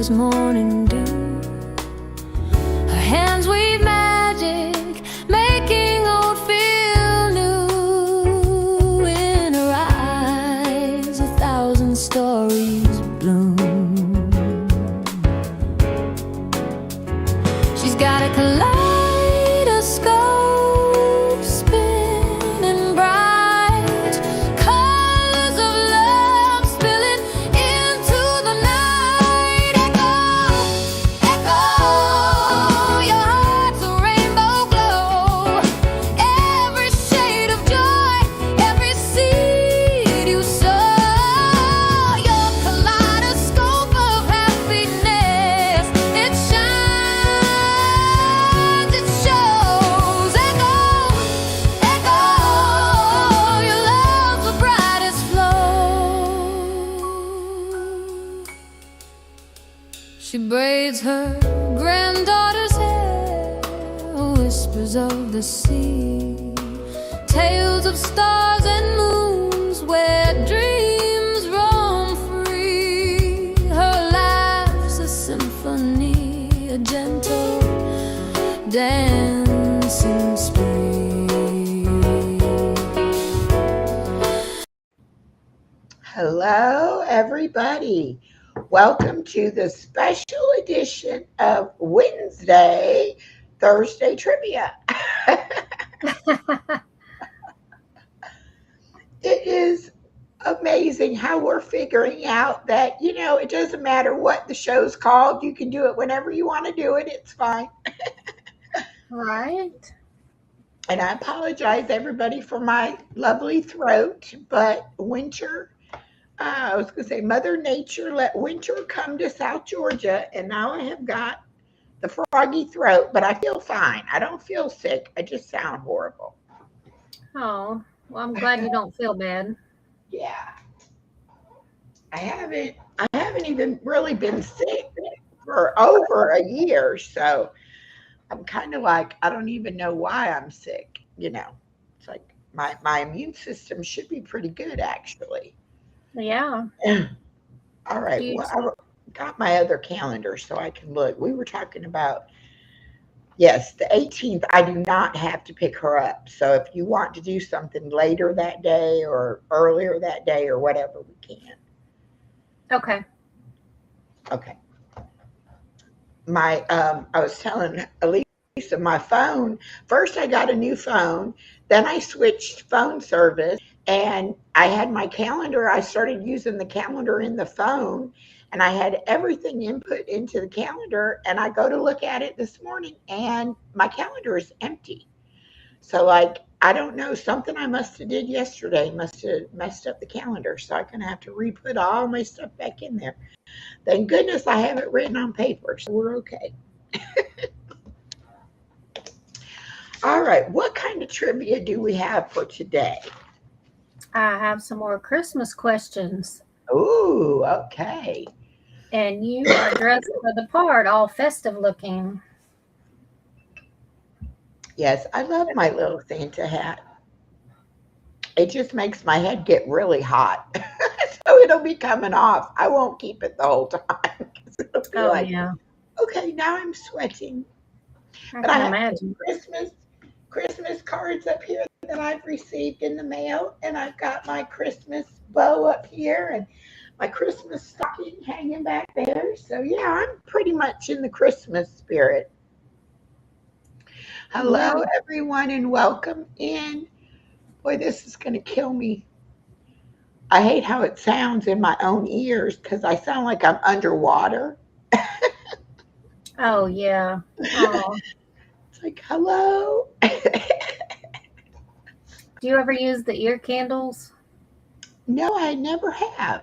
as morning dew. Her hands weave magic, making old feel new. In her eyes, 1,000 stories bloom. She's got a kaleidoscope spinning bright, colors of love spilling into the night. Echo, echo, your heart's a rainbow glow. Every shade of joy, every seed you sow. Your kaleidoscope of happiness, it shines, it shows. Echo, echo, your love's the brightest flow. She braids her granddaughter's hair, whispers of the sea, tales of stars and moons where dreams roam free. Her laugh's a symphony, a gentle dancing spree. Hello, everybody. Welcome to the special edition of Wednesday, Thursday Trivia. It is amazing how we're figuring out that, it doesn't matter what the show's called. You can do it whenever you want to do it. It's fine. Right. And I apologize, everybody, for my lovely throat, but winter. I was going to say, Mother Nature let winter come to South Georgia, and now I have got the froggy throat, but I feel fine. I don't feel sick. I just sound horrible. Oh, well, I'm glad you don't feel bad. Yeah. I haven't even really been sick for over a year, so I'm kind of like, I don't even know why I'm sick, It's like my immune system should be pretty good, actually. Yeah. All right. Do you, Well, I got my other calendar so I can look. We were talking about, yes, the 18th. I do not have to pick her up. So if you want to do something later that day or earlier that day or whatever, we can. okay. Okay. I was telling Alisa, my phone, first I got a new phone, then I switched phone service, and I had my calendar. I started using the calendar in the phone, and I had everything input into the calendar, and I go to look at it this morning, and my calendar is empty. So, like, I don't know, something I must have did yesterday must have messed up the calendar, so I'm going to have to re-put all my stuff back in there. Thank goodness I have it written on paper, so we're okay. All right, what kind of trivia do we have for today? I have some more Christmas questions. Ooh, okay. And you are dressed for the part, all festive looking. Yes, I love my little Santa hat. It just makes my head get really hot. So it'll be coming off. I won't keep it the whole time. 'Cause it'll be Oh, like, yeah. okay, now I'm sweating. I But I can have imagine. Christmas cards up here that I've received in the mail, and I've got my Christmas bow up here and my Christmas stocking hanging back there. So yeah, I'm pretty much in the Christmas spirit. Yeah. Hello, everyone, and welcome in. Boy, this is going to kill me. I hate how it sounds in my own ears because I sound like I'm underwater. Oh, yeah. Oh. It's like, hello. Do you ever use the ear candles? No, I never have.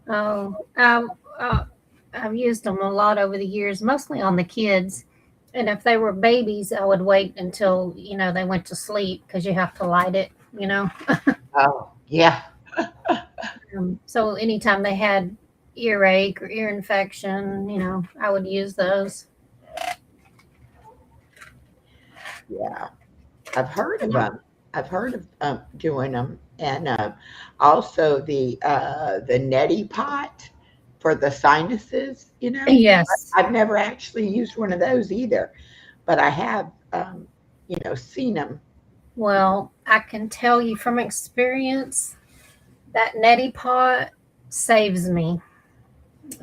Oh, I've used them a lot over the years, mostly on the kids. And if they were babies, I would wait until, they went to sleep because you have to light it. Oh, yeah. So anytime they had earache or ear infection, I would use those. Yeah. I've heard of them. I've heard of doing them. And also the neti pot. for the sinuses, Yes. I've never actually used one of those either, but I have, seen them. Well, I can tell you from experience that neti pot saves me.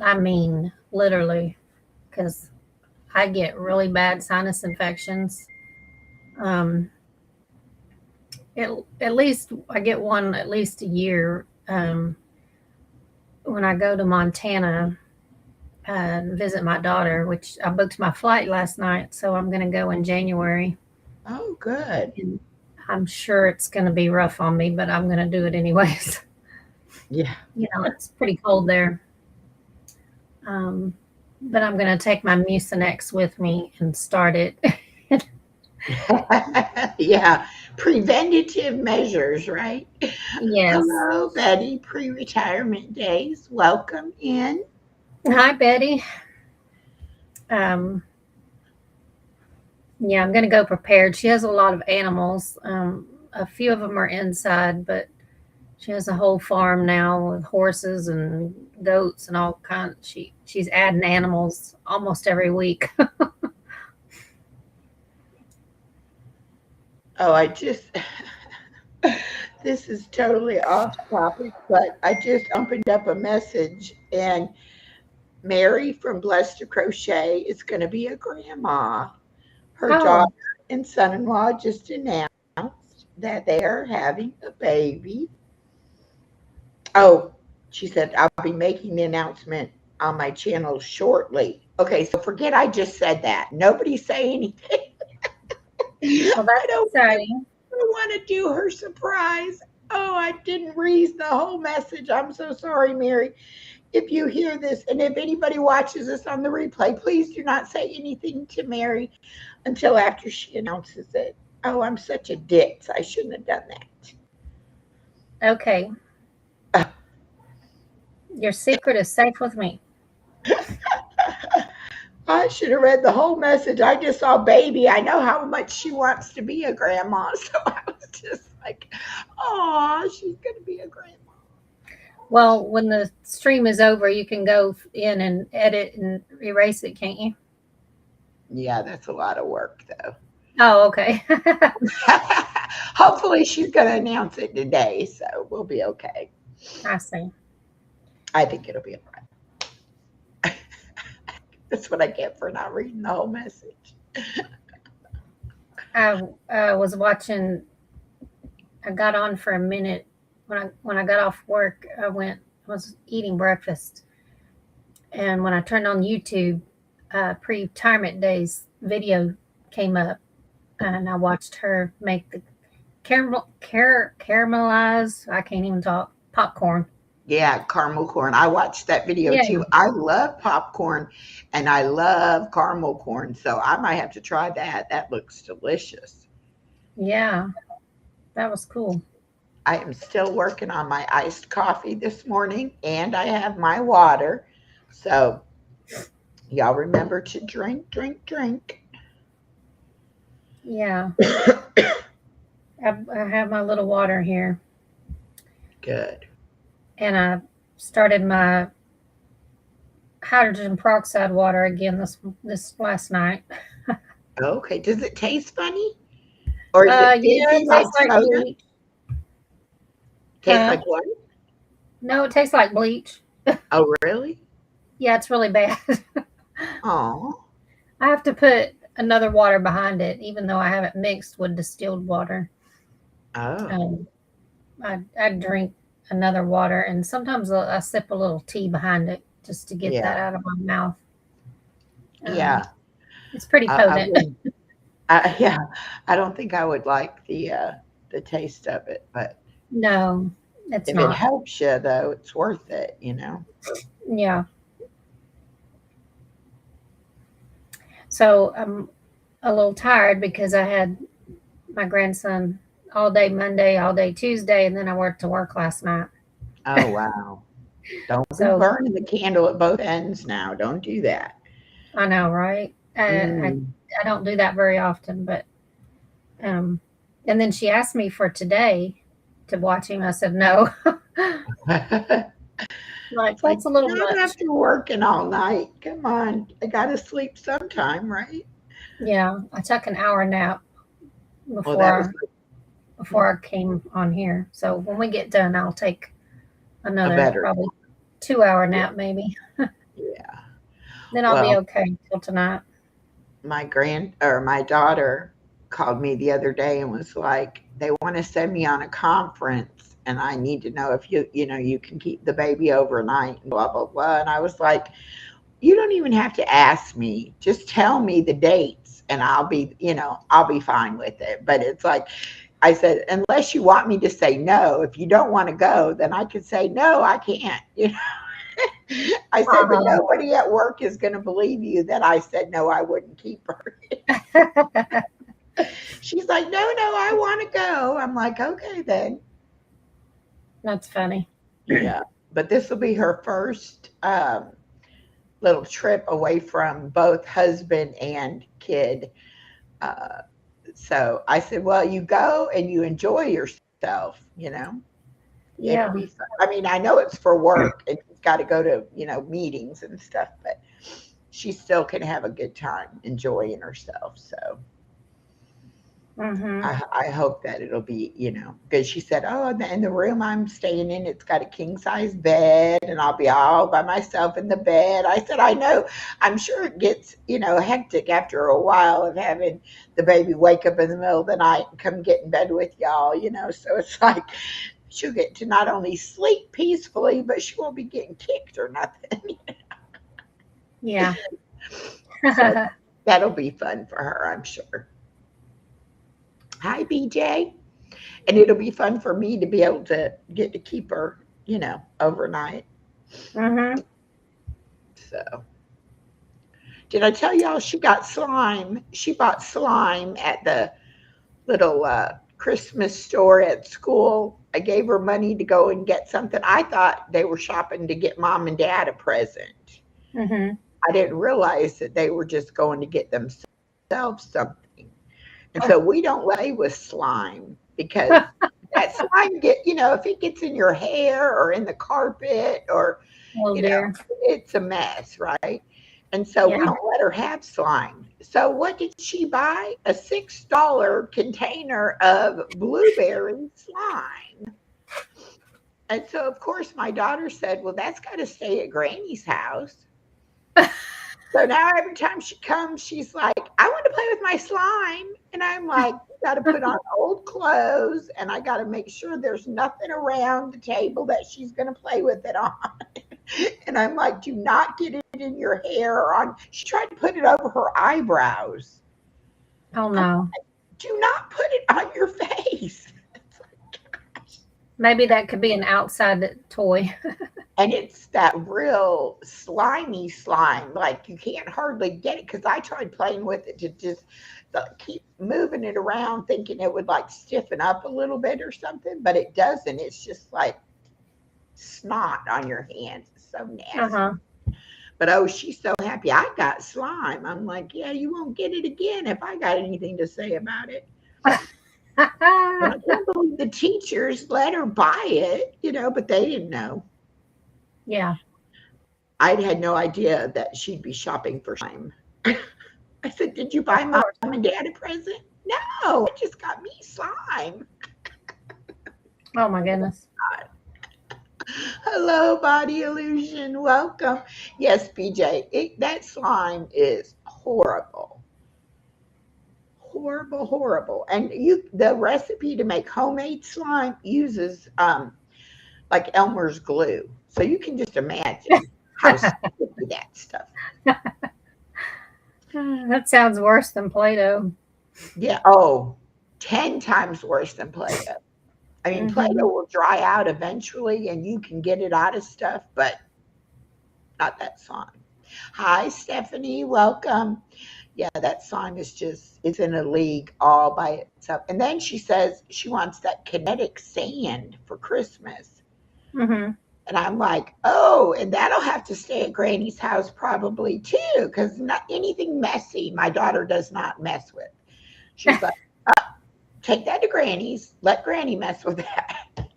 I mean, literally, because I get really bad sinus infections. Um, at least I get one at least a year. When I go to Montana and visit my daughter, which I booked my flight last night, so I'm going to go in January. Oh, good. And I'm sure it's going to be rough on me, but I'm going to do it anyways. Yeah. It's pretty cold there. But I'm going to take my Mucinex with me and start it. Yeah. Preventative measures, right? Yes. Hello, Betty. Pre-retirement days. Welcome in. Hi, Betty. Yeah, I'm going to go prepared. She has a lot of animals. A few of them are inside, but she has a whole farm now with horses and goats and all kinds. She's adding animals almost every week. Oh, this is totally off topic, but I just opened up a message and Mary from Blessed to Crochet is going to be a grandma. Her Oh, daughter and son-in-law just announced that they are having a baby. Oh, she said, I'll be making the announcement on my channel shortly. Okay, so forget I just said that. Nobody say anything. well, I that's don't exciting. want to do her surprise. Oh, I didn't read the whole message. I'm so sorry, Mary. If you hear this, and if anybody watches this on the replay, please do not say anything to Mary until after she announces it. Oh, I'm such a ditz. I shouldn't have done Okay. that. Your secret is safe with me. I should have read the whole message. I just saw baby. I know how much she wants to be a grandma. So I was just like, oh, she's going to be a grandma. Well, when the stream is over, you can go in and edit and erase it, can't you? Yeah, that's a lot of work, though. Oh, okay. Hopefully, she's going to announce it today. So we'll be okay. I see. I think it'll be all right. That's what I get for not reading the whole message. I was watching. I got on for a minute when I got off work. I was eating breakfast, and when I turned on YouTube, pre-retirement days video came up, and I watched her make the caramelized. I can't even talk popcorn. Yeah, caramel corn. I watched that video Yeah, too. I love popcorn and I love caramel corn. So I might have to try that. That looks delicious. yeah, that was cool. I am still working on my iced coffee this morning and I have my water. So y'all remember to drink, drink, drink. Yeah, I have my little water here, Good. and I started my hydrogen peroxide water again this last night. Okay. Does it taste funny? Or is it Yeah, fizzy it like tastes like soda? bleach. Tastes like what? No, it tastes like bleach. Oh, really? Yeah, it's really bad. Oh. I have to put another water behind it, even though I have it mixed with distilled water. Oh. Um, I drink another water, and sometimes I sip a little tea behind it just to get that Yeah. out of my mouth. Yeah. It's pretty I potent. wouldn't. Yeah, I don't think I would like the taste of it, but No, it's if it not. helps you though, it's worth it, you know. Yeah. So I'm a little tired because I had my grandson all day Monday, all day Tuesday, and then I worked to work last night. Oh wow. Don't be So burning the candle at both ends now. Don't do that. I know, right? Mm. I don't do that very often, but and then she asked me for today to watch him. I said no. Like, It's like, it's a little not much. after working all night. Come on. I got to sleep sometime, right? Yeah, I took an hour nap Well, that was before I came on here. So when we get done, I'll take a another better, probably 2 hour yeah. nap maybe. Yeah. Then I'll be Well, okay till tonight. my daughter called me the other day and was like, they want to send me on a conference and I need to know if you can keep the baby overnight and blah, blah, blah. And I was like, you don't even have to ask me. Just tell me the dates and I'll be fine with it. But it's like, I said, unless you want me to say no, if you don't want to go, then I could say, no, I can't. I said, but Uh-huh. nobody at work is going to believe you that I said, no, I wouldn't keep her. She's like, no, no, I want to go. I'm like, okay, then. That's funny. Yeah. But this will be her first little trip away from both husband and kid. Uh, so I said, well, you go and you enjoy yourself. It'll Yeah. be fun. I mean, I know it's for work and she's got to go to, meetings and stuff, but she still can have a good time enjoying herself. So Mm-hmm. I hope that it'll be, because she said, oh, and the room I'm staying in, it's got a king size bed and I'll be all by myself in the bed. I said, I know. I'm sure it gets, hectic after a while of having the baby wake up in the middle of the night and come get in bed with y'all. So it's like she'll get to not only sleep peacefully, but she won't be getting kicked or nothing. Yeah. So that'll be fun for her, I'm sure. Hi, BJ. And it'll be fun for me to be able to get to keep her, overnight. Mm-hmm. So, did I tell y'all she got slime? She bought slime at the little Christmas store at school. I gave her money to go and get something. I thought they were shopping to get mom and dad a present. Mm-hmm. I didn't realize that they were just going to get themselves something. And so we don't play with slime because that slime if it gets in your hair or in the carpet or, Oh you know, dear. it's a mess, right? And so we Yeah. don't let her have slime. So what did she buy? A $6 container of blueberry slime. And so of course my daughter said, well, that's got to stay at Granny's house. So now every time she comes, she's like, I want to play with my slime. And I'm like, you got to put on old clothes and I got to make sure there's nothing around the table that she's going to play with it on. And I'm like, do not get it in your hair or on. She tried to put it over her eyebrows. Oh I'm no. like, do not put it on your face. It's like, gosh. Maybe that could be an outside toy. And it's that real slimy slime. Like you can't hardly get it because I tried playing with it to just keep moving it around, thinking it would like stiffen up a little bit or something, but it doesn't. It's just like snot on your hands. It's so nasty. Uh-huh. But oh, she's so happy. I got slime. I'm like, yeah, you won't get it again if I got anything to say about it. And I can't believe the teachers let her buy it, but they didn't know. Yeah. I had no idea that she'd be shopping for slime. I said, did you buy Of mom course. and dad a present? No, it just got me slime. Oh my goodness. Hello, Body Illusion. Welcome. Yes, BJ, that slime is horrible. Horrible, horrible. And the recipe to make homemade slime uses like Elmer's glue. So you can just imagine how sticky that stuff. That sounds worse than Play-Doh. Yeah. Oh, 10 times worse than Play-Doh. I mean, Play-Doh Mm-hmm. will dry out eventually and you can get it out of stuff, but not that slime. Hi, Stephanie. Welcome. Yeah, that slime is in a league all by itself. And then she says she wants that kinetic sand for Christmas. Mm-hmm. And I'm like, oh, and that'll have to stay at Granny's house probably too, because not anything messy my daughter does not mess with. She's like, take that to Granny's. Let Granny mess with that.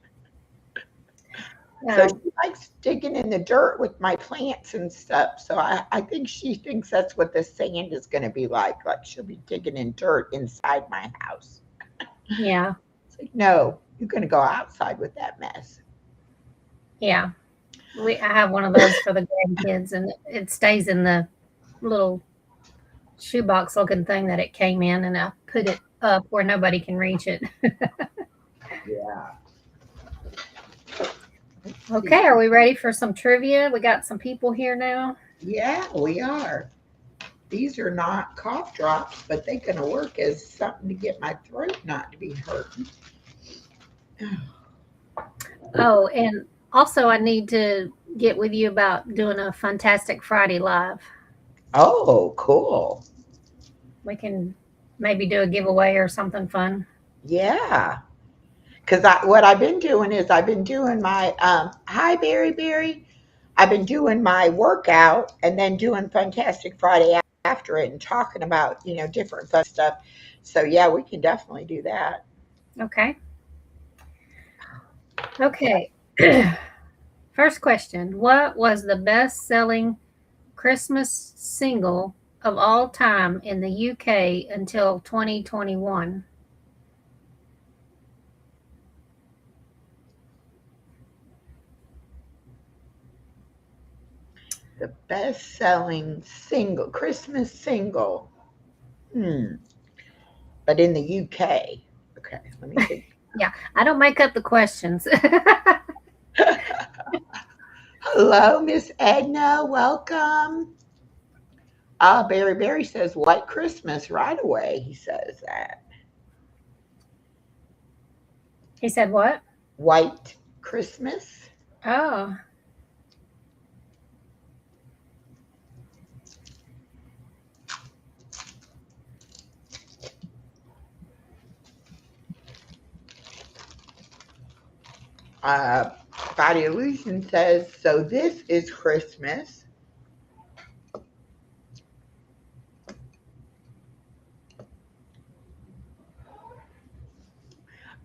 So Um, she likes digging in the dirt with my plants and stuff. So I think she thinks that's what the sand is going to be like. Like she'll be digging in dirt inside my house. yeah, It's like, no, you're going to go outside with that mess. yeah. I have one of those for the grandkids, and it stays in the little shoebox looking thing that it came in, and I put it up where nobody can reach it. Yeah. Okay, are we ready for some trivia? We got some people here now. Yeah, we are. These are not cough drops, but they're going to work as something to get my throat not to be hurting. Oh, and also I need to get with you about doing a Fantastic Friday live. Oh, cool. We can maybe do a giveaway or something fun. Yeah. Because what I've been doing is I've been doing my, hi, Berry Berry. I've been doing my workout and then doing Fantastic Friday after it and talking about, different fun stuff. So, yeah, we can definitely do that. Okay. Okay. First question. What was the best selling Christmas single of all time in the UK until 2021? The best selling single, Christmas single. Hmm. But in the UK. Okay, let me think. Yeah, I don't make up the questions. Hello, Miss Edna. Welcome. Barry Barry says White Christmas right away. He says that. He said what? White Christmas. Oh, Uh, Body Illusion says, so this is Christmas.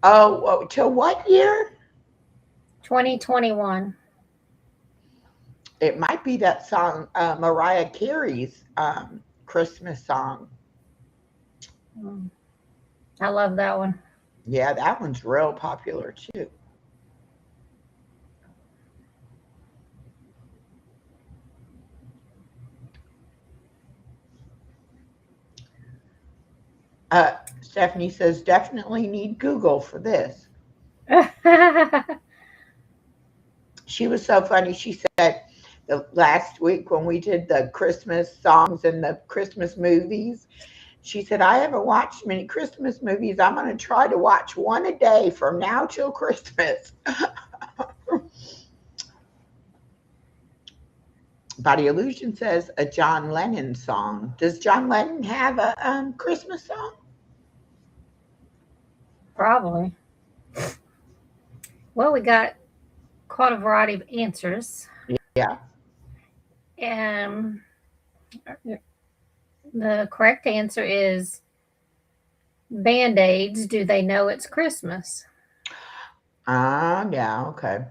Oh, till what year? 2021. It might be that song, Mariah Carey's Christmas song. Mm, I love that one. Yeah, that one's real popular too. Stephanie says, definitely need Google for this. She was so funny. She said the last week when we did the Christmas songs and the Christmas movies, she said, I haven't watched many Christmas movies. I'm going to try to watch one a day from now till Christmas. Body Illusion says a John Lennon song. Does John Lennon have a Christmas song? Probably. Well, we got quite a variety of answers. Yeah. And the correct answer is Band Aids. Do they know it's Christmas? Yeah, okay.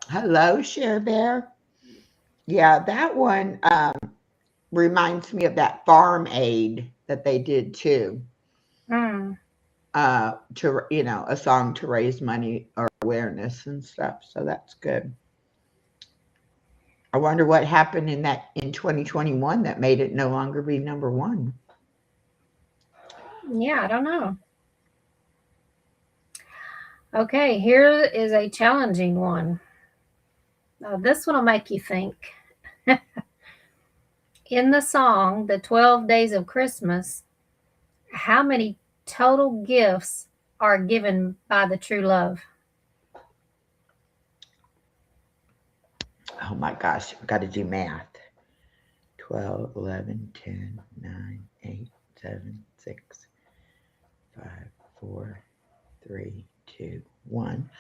Hello, Share Bear. Yeah, that one reminds me of that Farm Aid that they did too. Mm. To a song to raise money or awareness and stuff. So that's good. I wonder what happened in 2021 that made it no longer be number one. Yeah, I don't know. Okay, here is a challenging one. Now, this one will make you think. In the song, The 12 Days of Christmas, how many total gifts are given by the true love? Oh my gosh, I've got to do math. 12, 11, 10, 9, 8, 7, 6, 5, 4, 3, 2, 1,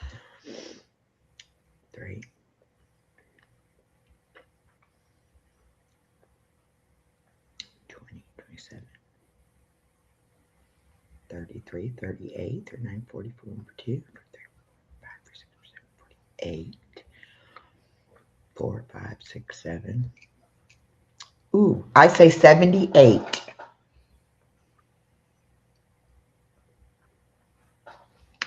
3, 20, 27, 30, 43, 38, 39, 40, 41, 42, 45, 46, 47, 48, 4, 5, 6, 7. Ooh, I say 78.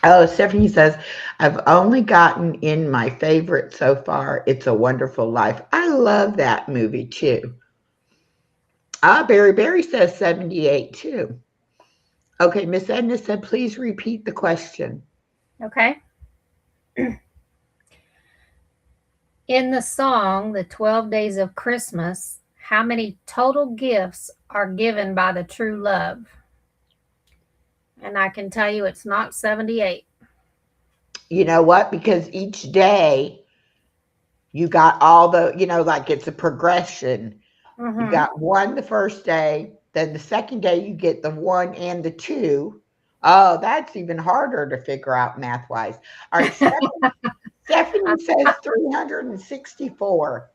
Oh, Stephanie says, I've only gotten in my favorite so far. It's a Wonderful Life. I love that movie too. Barry says 78 too. Okay, Miss Edna said, please repeat the question. Okay. In the song, The 12 Days of Christmas, how many total gifts are given by the true love? And I can tell you it's not 78. You know what? Because each day you got all the, like it's a progression. You Mm-hmm. got one the first day, then the second day you get the one and the two. Oh, that's even harder to figure out math wise. All right, Stephanie says 364.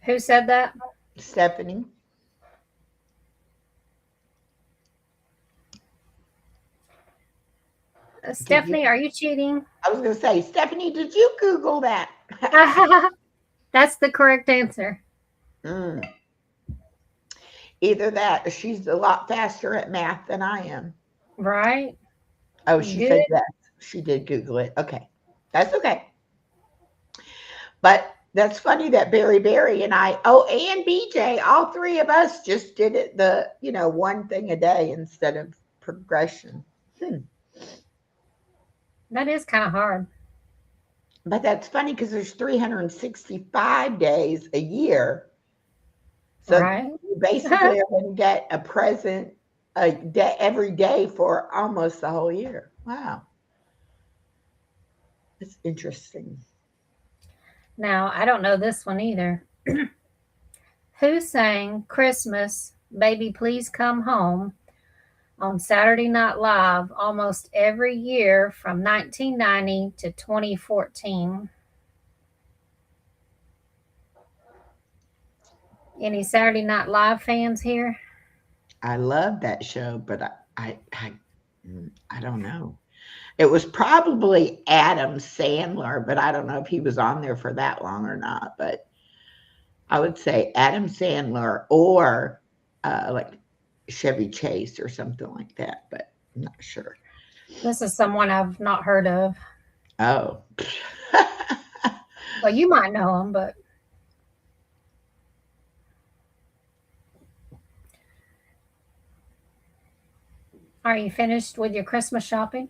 Who said that? Stephanie. Did you? Stephanie, are you cheating? I was going to say, Stephanie, did you Google that? That's the correct answer. Mm. Either that or she's a lot faster at math than I am. Right? Oh, she Good. said yes. She did Google it. Okay. That's okay. But that's funny that Barry and I, and BJ, all three of us just did it one thing a day instead of progression. That is kind of hard. But that's funny because there's 365 days a year. So Right? you basically are going to get a present a day every day for almost the whole year. Wow. That's interesting. Now, I don't know this one either. Who sang Christmas, Baby Please Come Home on Saturday Night Live almost every year from 1990 to 2014? Any Saturday Night Live fans here? I love that show, but I don't know. It was probably Adam Sandler, but I don't know if he was on there for that long or not. But I would say Adam Sandler or like Chevy Chase or something like that, but I'm not sure. This is someone I've not heard of. Oh. Well, you might know him, but are you finished with your Christmas shopping?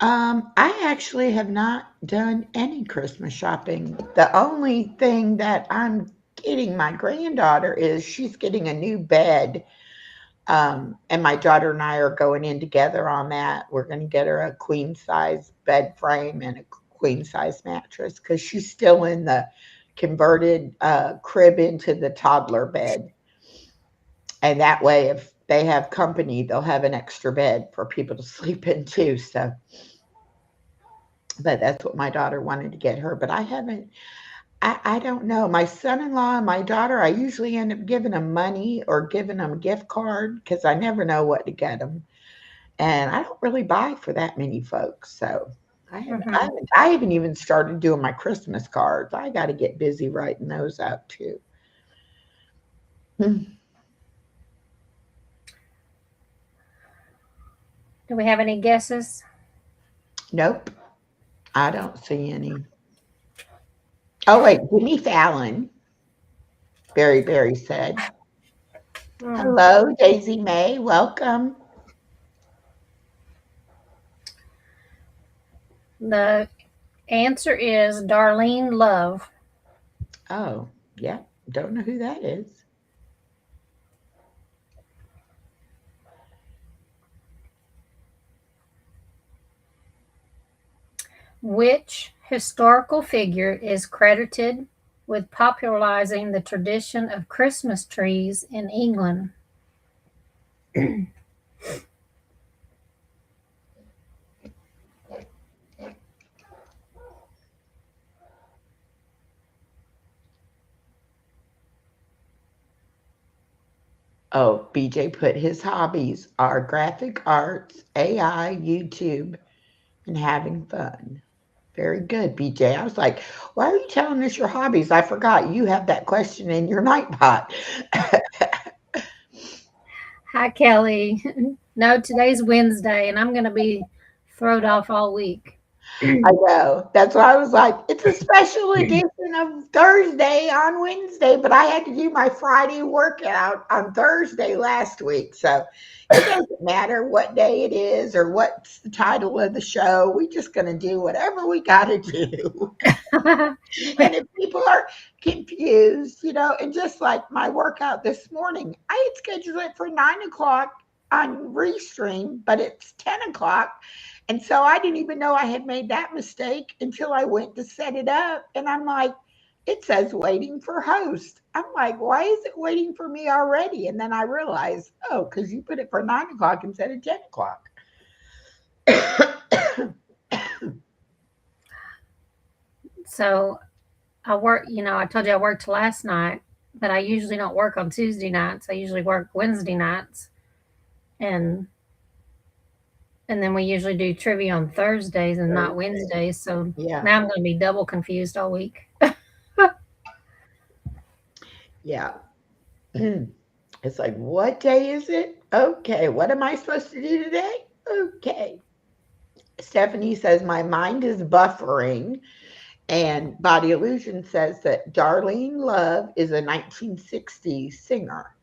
I actually have not done any Christmas shopping. The only thing that I'm getting my granddaughter is she's getting a new bed. And my daughter and I are going in together on that. We're going to get her a queen size bed frame and a queen size mattress because she's still in the converted crib into the toddler bed. And that way, if they have company, they'll have an extra bed for people to sleep in too. So, but that's what my daughter wanted to get her. But I haven't, I don't know. My son in law and my daughter, I usually end up giving them money or giving them a gift card because I never know what to get them. And I don't really buy for that many folks. So Mm-hmm. I haven't even started doing my Christmas cards. I got to get busy writing those out too. Hmm. Do we have any guesses? Nope, I don't see any. Oh, wait, Jimmy Fallon, Barry said. Hmm. Hello, Daisy May, welcome. The answer is Darlene Love. Oh, yeah, don't know who that is. Which historical figure is credited with popularizing the tradition of Christmas trees in England? Oh, BJ put his hobbies are graphic arts, AI, YouTube, and having fun. Very good, BJ. I was like, why are you telling us your hobbies? I forgot you have that question in your night pot. Hi, Kelly. No, today's Wednesday, and I'm going to be thrown off all week. I know. That's why I was like, it's a special edition of Thursday on Wednesday, but I had to do my Friday workout on Thursday last week. So it doesn't matter what day it is or what's the title of the show. We're just going to do whatever we got to do. And if people are confused, and just like my workout this morning, I had scheduled it for 9 o'clock on Restream, but it's 10 o'clock. And so I didn't even know I had made that mistake until I went to set it up. And I'm like, it says waiting for host. I'm like, why is it waiting for me already? And then I realized, oh, because you put it for 9 o'clock instead of 10 o'clock. So I work, I told you I worked last night, but I usually don't work on Tuesday nights. I usually work Wednesday nights. And then we usually do trivia on Thursdays and not Wednesdays. So Yeah. now I'm going to be double confused all week. Yeah. It's like, what day is it? Okay. What am I supposed to do today? Okay. Stephanie says, my mind is buffering. And Body Illusion says that Darlene Love is a 1960s singer.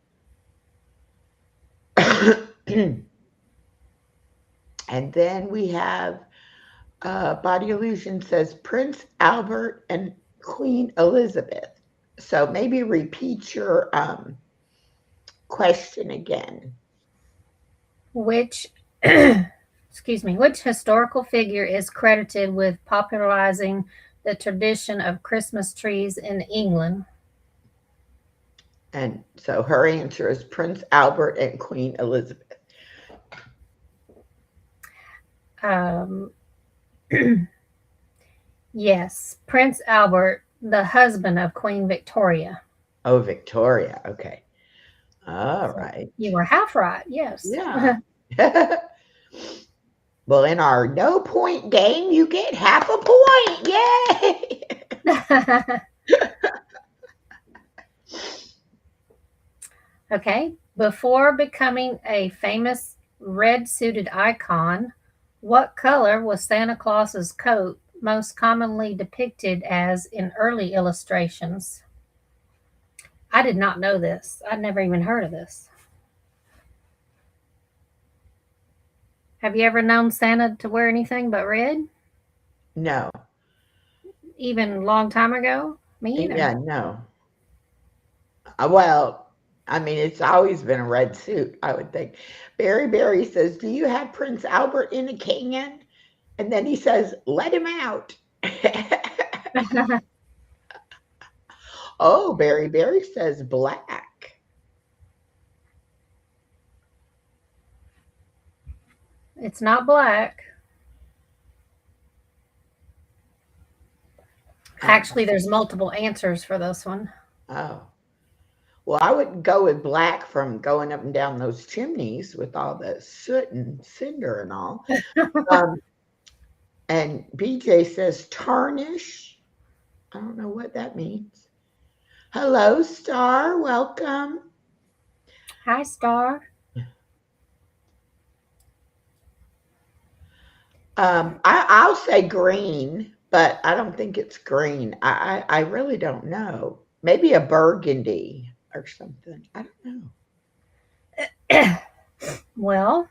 And then we have Body Illusion says Prince Albert and Queen Elizabeth. So maybe repeat your question again. Which historical figure is credited with popularizing the tradition of Christmas trees in England? And so her answer is Prince Albert and Queen Elizabeth. Yes, Prince Albert, the husband of Queen Victoria. Oh, Victoria. Okay. All right. You were half right. Yes. Yeah. Well, in our no point game, you get half a point. Yay! Okay. Before becoming a famous red suited icon, what color was Santa Claus's coat most commonly depicted as in early illustrations? I did not know this. I'd never even heard of this. Have you ever known Santa to wear anything but red? No. Even a long time ago? Me either. Yeah, no. Well, I mean, it's always been a red suit, I would think. Barry says, do you have Prince Albert in a can? And then he says, let him out. Oh, Barry says black. It's not black. Actually, there's multiple answers for this one. Oh. Well, I would go with black from going up and down those chimneys with all the soot and cinder and all. And BJ says tarnish. I don't know what that means. Hello, Star. Welcome. Hi, Star. I'll say green, but I don't think it's green. I really don't know. Maybe a burgundy or something. I don't know. Well,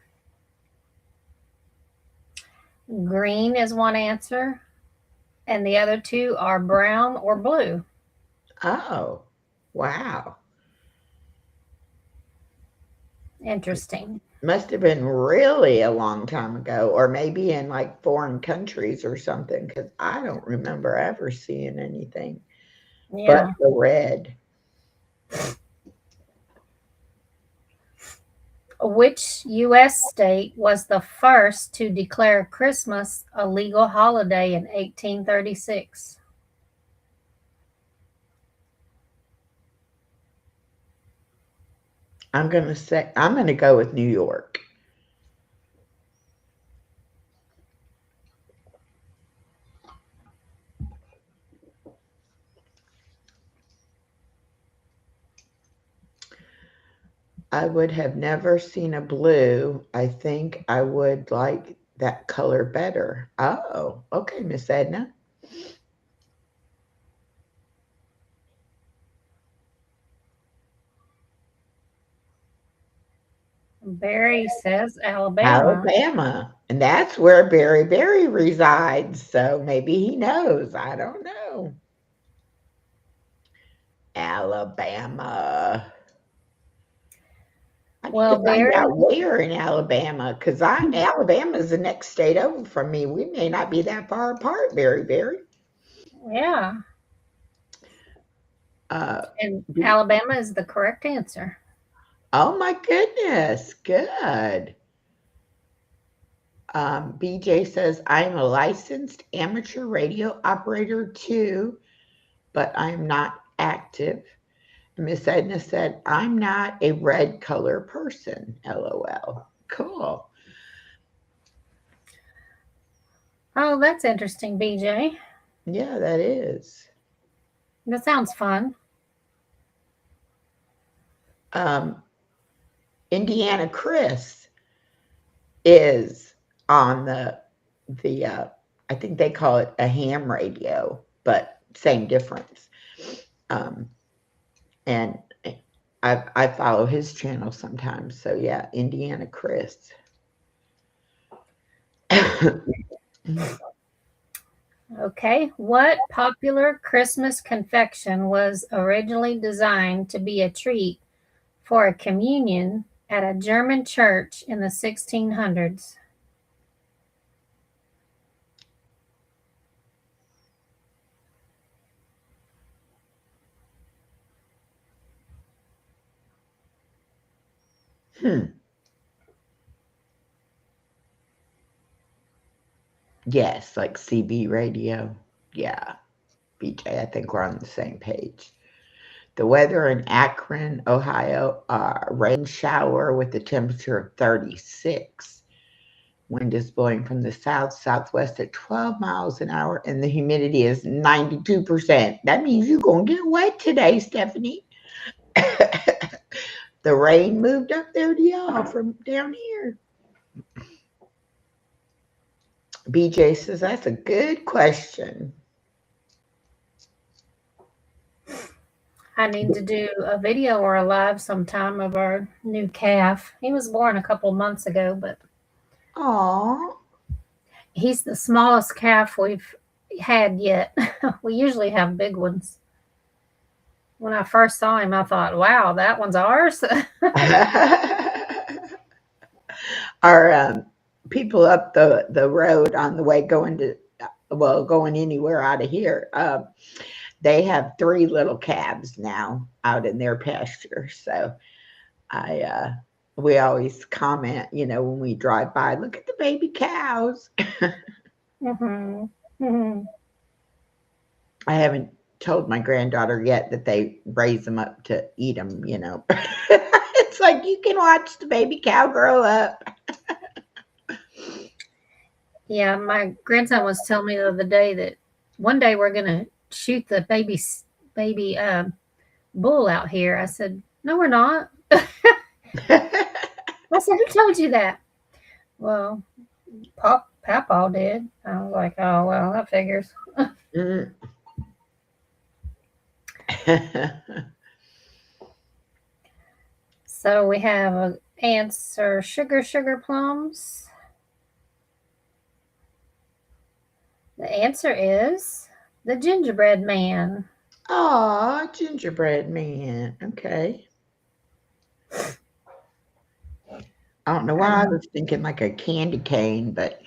green is one answer, and the other two are brown or blue. Oh, wow. Interesting. Must have been really a long time ago, or maybe in like foreign countries or something, because I don't remember ever seeing anything but the red. Which U.S. state was the first to declare Christmas a legal holiday in 1836? I'm gonna go with New York. I would have never seen a blue. I think I would like that color better. Oh, okay, Miss Edna. Barry says Alabama. Alabama. And that's where Barry Barry resides. So maybe he knows. I don't know. Alabama. I need Well, to find Barry, out where in Alabama, because Alabama is the next state over from me. We may not be that far apart, Barry Barry. yeah. Uh, And B- Alabama is the correct answer. oh my goodness, good. BJ says, I'm a licensed amateur radio operator too, but I'm not active. Miss Edna said, I'm not a red color person. LOL. Cool. Oh, that's interesting, BJ. Yeah, that is. That sounds fun. Um, Indiana Chris is on the I think they call it a ham radio, but same difference. Um, and I follow his channel sometimes. So yeah, Indiana Chris. Okay. What popular Christmas confection was originally designed to be a treat for a communion at a German church in the 1600s? Hmm. Yes, like CB radio. Yeah, BJ, I think we're on the same page. The weather in Akron, Ohio, rain shower with a temperature of 36. Wind is blowing from the south southwest at 12 miles an hour, and the humidity is 92%. That means you're going to get wet today, Stephanie. The rain moved up there to y'all from down here. BJ says, that's a good question. I need to do a video or a live sometime of our new calf. He was born a couple months ago, but Aw. he's the smallest calf we've had yet. We usually have big ones. When I first saw him, I thought, wow, that one's ours. Our people up the road on the way going to, well, going anywhere out of here, they have three little calves now out in their pasture. So I we always comment, when we drive by, look at the baby cows. Mm-hmm. Mm-hmm. I haven't told my granddaughter yet that they raise them up to eat them. It's like you can watch the baby cow grow up. Yeah, my grandson was telling me the other day that one day we're gonna shoot the baby bull out here. I said, no, we're not. I said, who told you that? Well, Papa did. I was like, oh well, that figures. Mm. So we have an answer: sugar plums. The answer is the gingerbread man. Aw, gingerbread man. Okay. I don't know why I was thinking like a candy cane, but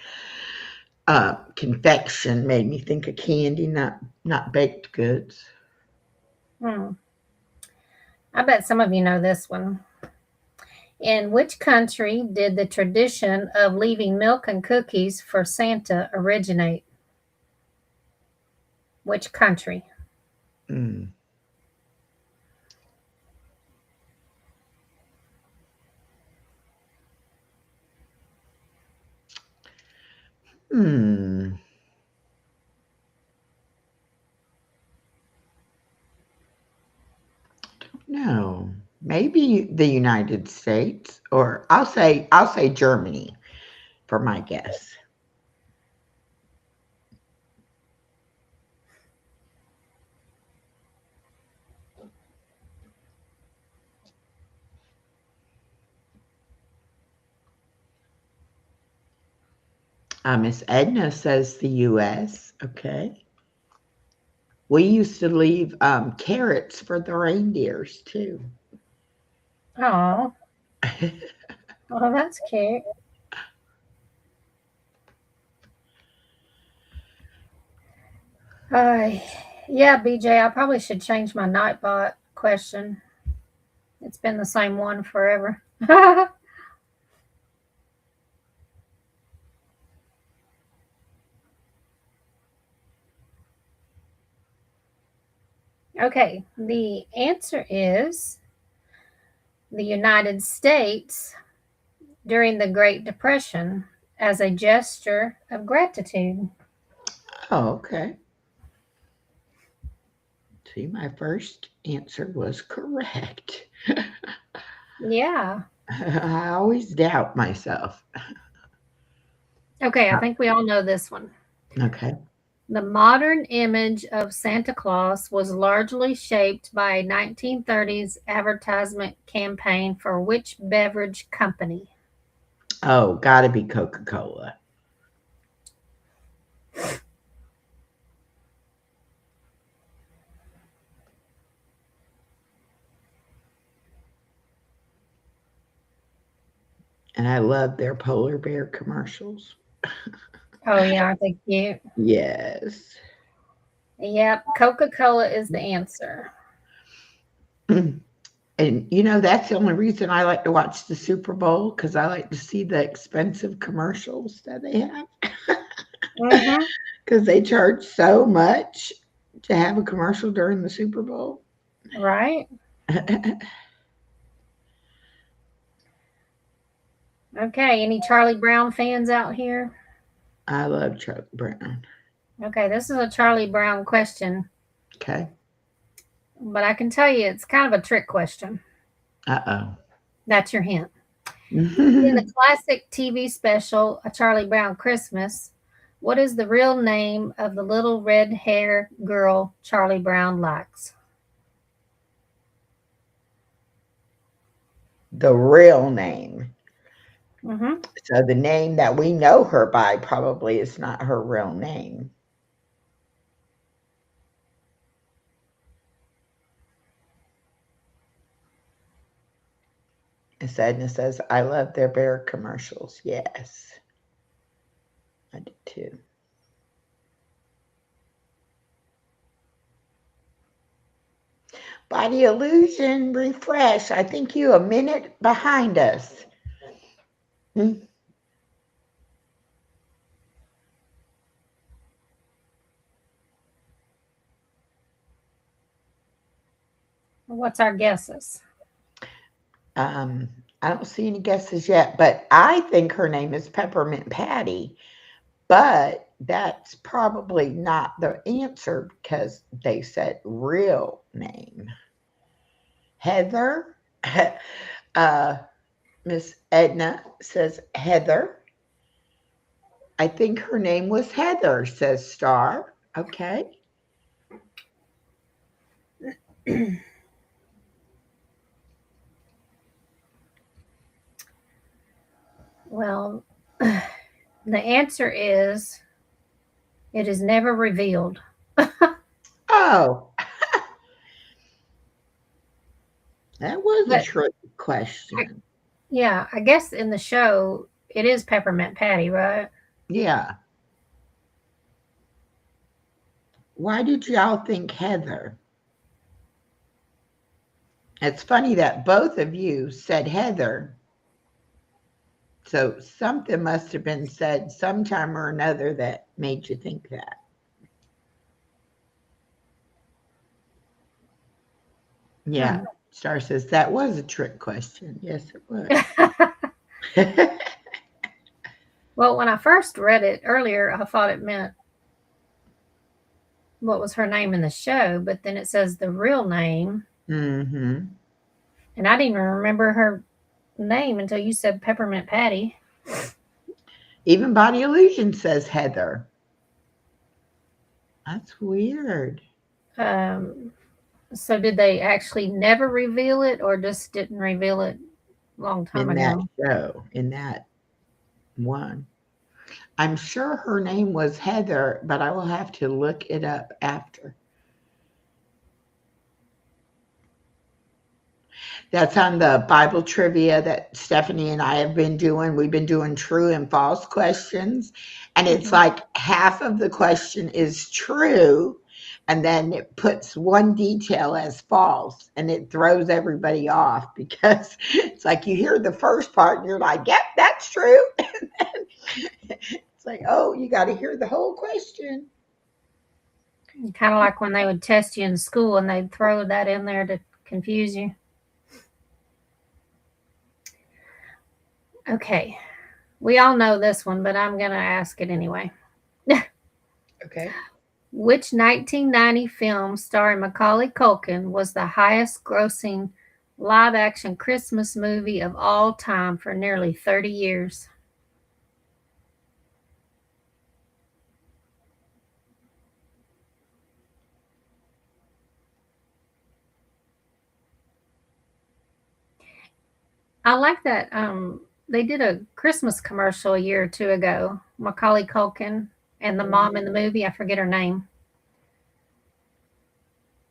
confection made me think of candy, not baked goods. Hmm. I bet some of you know this one. In which country did the tradition of leaving milk and cookies for Santa originate? Which country? Mm. Hmm. No. Maybe the United States, or I'll say Germany for my guess. Miss Edna says the U.S. Okay. We used to leave carrots for the reindeers too. Oh, well, that's cute. Uh, yeah, BJ, I probably should change my Nightbot question. It's been the same one forever. Okay, the answer is the United States during the Great Depression as a gesture of gratitude. Oh, okay. See, my first answer was correct. Yeah. I always doubt myself. Okay, I think we all know this one. Okay. The modern image of Santa Claus was largely shaped by a 1930s advertisement campaign for which beverage company? Oh, gotta be Coca-Cola. And I love their polar bear commercials. Oh, yeah, I think you. Yes. Yep, Coca Cola is the answer. And that's the only reason I like to watch the Super Bowl because I like to see the expensive commercials that they have Mm-hmm. because they charge so much to have a commercial during the Super Bowl. Right? Okay, any Charlie Brown fans out here? I love Chuck Brown. Okay, this is a Charlie Brown question, Okay. but I can tell you it's kind of a trick question. Uh That's your hint. In the oh. classic TV special, A Charlie Brown Christmas, what is the real name of the little red hair girl Charlie Brown likes? The real name. Mm-hmm. So the name that we know her by probably is not her real name. And Sadness says, I love their bear commercials. Yes, I do too. Body illusion, refresh. I think you a minute behind us. Hmm. What's our guesses? Um, I don't see any guesses yet, but I think her name is Peppermint Patty. But that's probably not the answer because they said real name. Heather, uh, Miss Edna says Heather. I think her name was Heather, says Star. Okay. Well, the answer is it is never revealed. Oh, that was a But trick question. yeah, I guess in the show it is Peppermint Patty, right? Yeah. Why did y'all think Heather? It's funny that both of you said Heather. So something must have been said sometime or another that made you think that. Yeah. Hmm. Star says that was a trick question. Yes, it was. Well, when I first read it earlier, I thought it meant what was her name in the show, but then it says the real name, Mm-hmm. and I didn't even remember her name until you said Peppermint Patty. Even Body Illusion says Heather. That's weird. Um, so did they actually never reveal it, or just didn't reveal it a long time In that ago? show, in that one. I'm sure her name was Heather, but I will have to look it up after. That's on the Bible trivia that Stephanie and I have been doing. We've been doing true and false questions. And it's Hmm. like half of the question is true, and then it puts one detail as false, and it throws everybody off because it's like you hear the first part and you're like, yep, that's true. It's like, oh, you got to hear the whole question. Kind of like when they would test you in school and they'd throw that in there to confuse you. Okay, we all know this one, but I'm going to ask it anyway. Okay. Which 1990 film starring Macaulay Culkin was the highest grossing live action Christmas movie of all time for nearly 30 years? I like that. They did a Christmas commercial a year or two ago. Macaulay Culkin and the mom in the movie. I forget her name.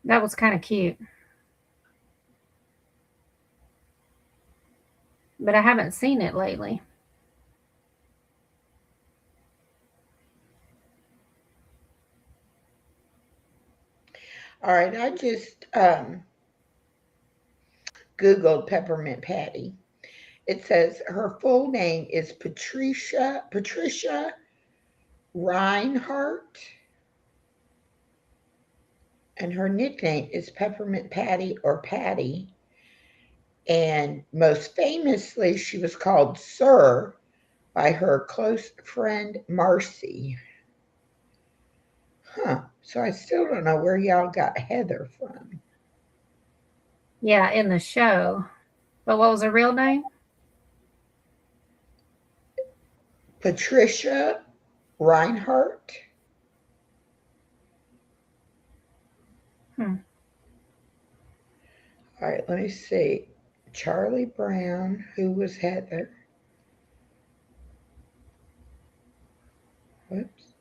That was kind of cute, but I haven't seen it lately. All right. I just Googled Peppermint Patty. It says her full name is Patricia Reinhardt, and her nickname is Peppermint Patty or Patty. And most famously, she was called Sir by her close friend Marcy. Huh. So I still don't know where y'all got Heather from. Yeah, in the show. But what was her real name? Patricia Reinhardt. Hmm. All right, let me see. Charlie Brown, who was Heather. Whoops.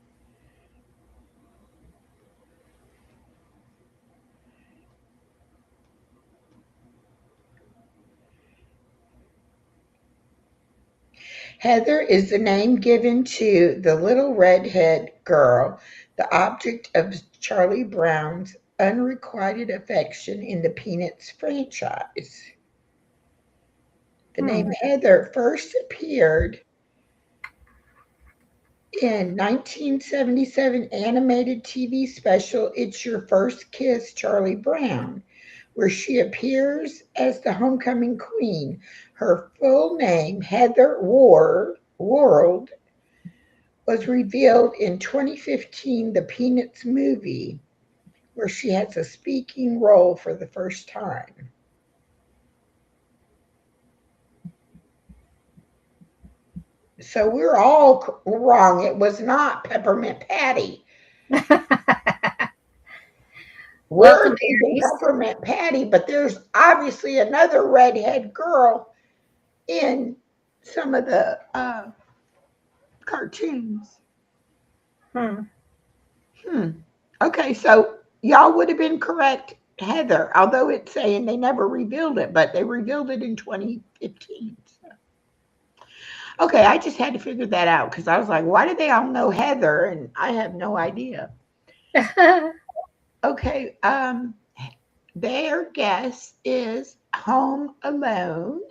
Heather is the name given to the little redhead girl, the object of Charlie Brown's unrequited affection in the Peanuts franchise. The Hmm. name Heather first appeared in 1977 animated TV special It's Your First Kiss, Charlie Brown, where she appears as the homecoming queen. Her full name, Heather World, was revealed in 2015 The Peanuts movie, where she has a speaking role for the first time. So we're all wrong. It was not Peppermint Patty. We're Welcome, thinking Aries. Peppermint Patty, but there's obviously another redhead girl in some of the cartoons. Hmm. Hmm. Okay, so y'all would have been correct, Heather, although it's saying they never revealed it, but they revealed it in 2015. So. Okay, I just had to figure that out because I was like, why do they all know Heather? And I have no idea. Okay, their guess is Home Alone.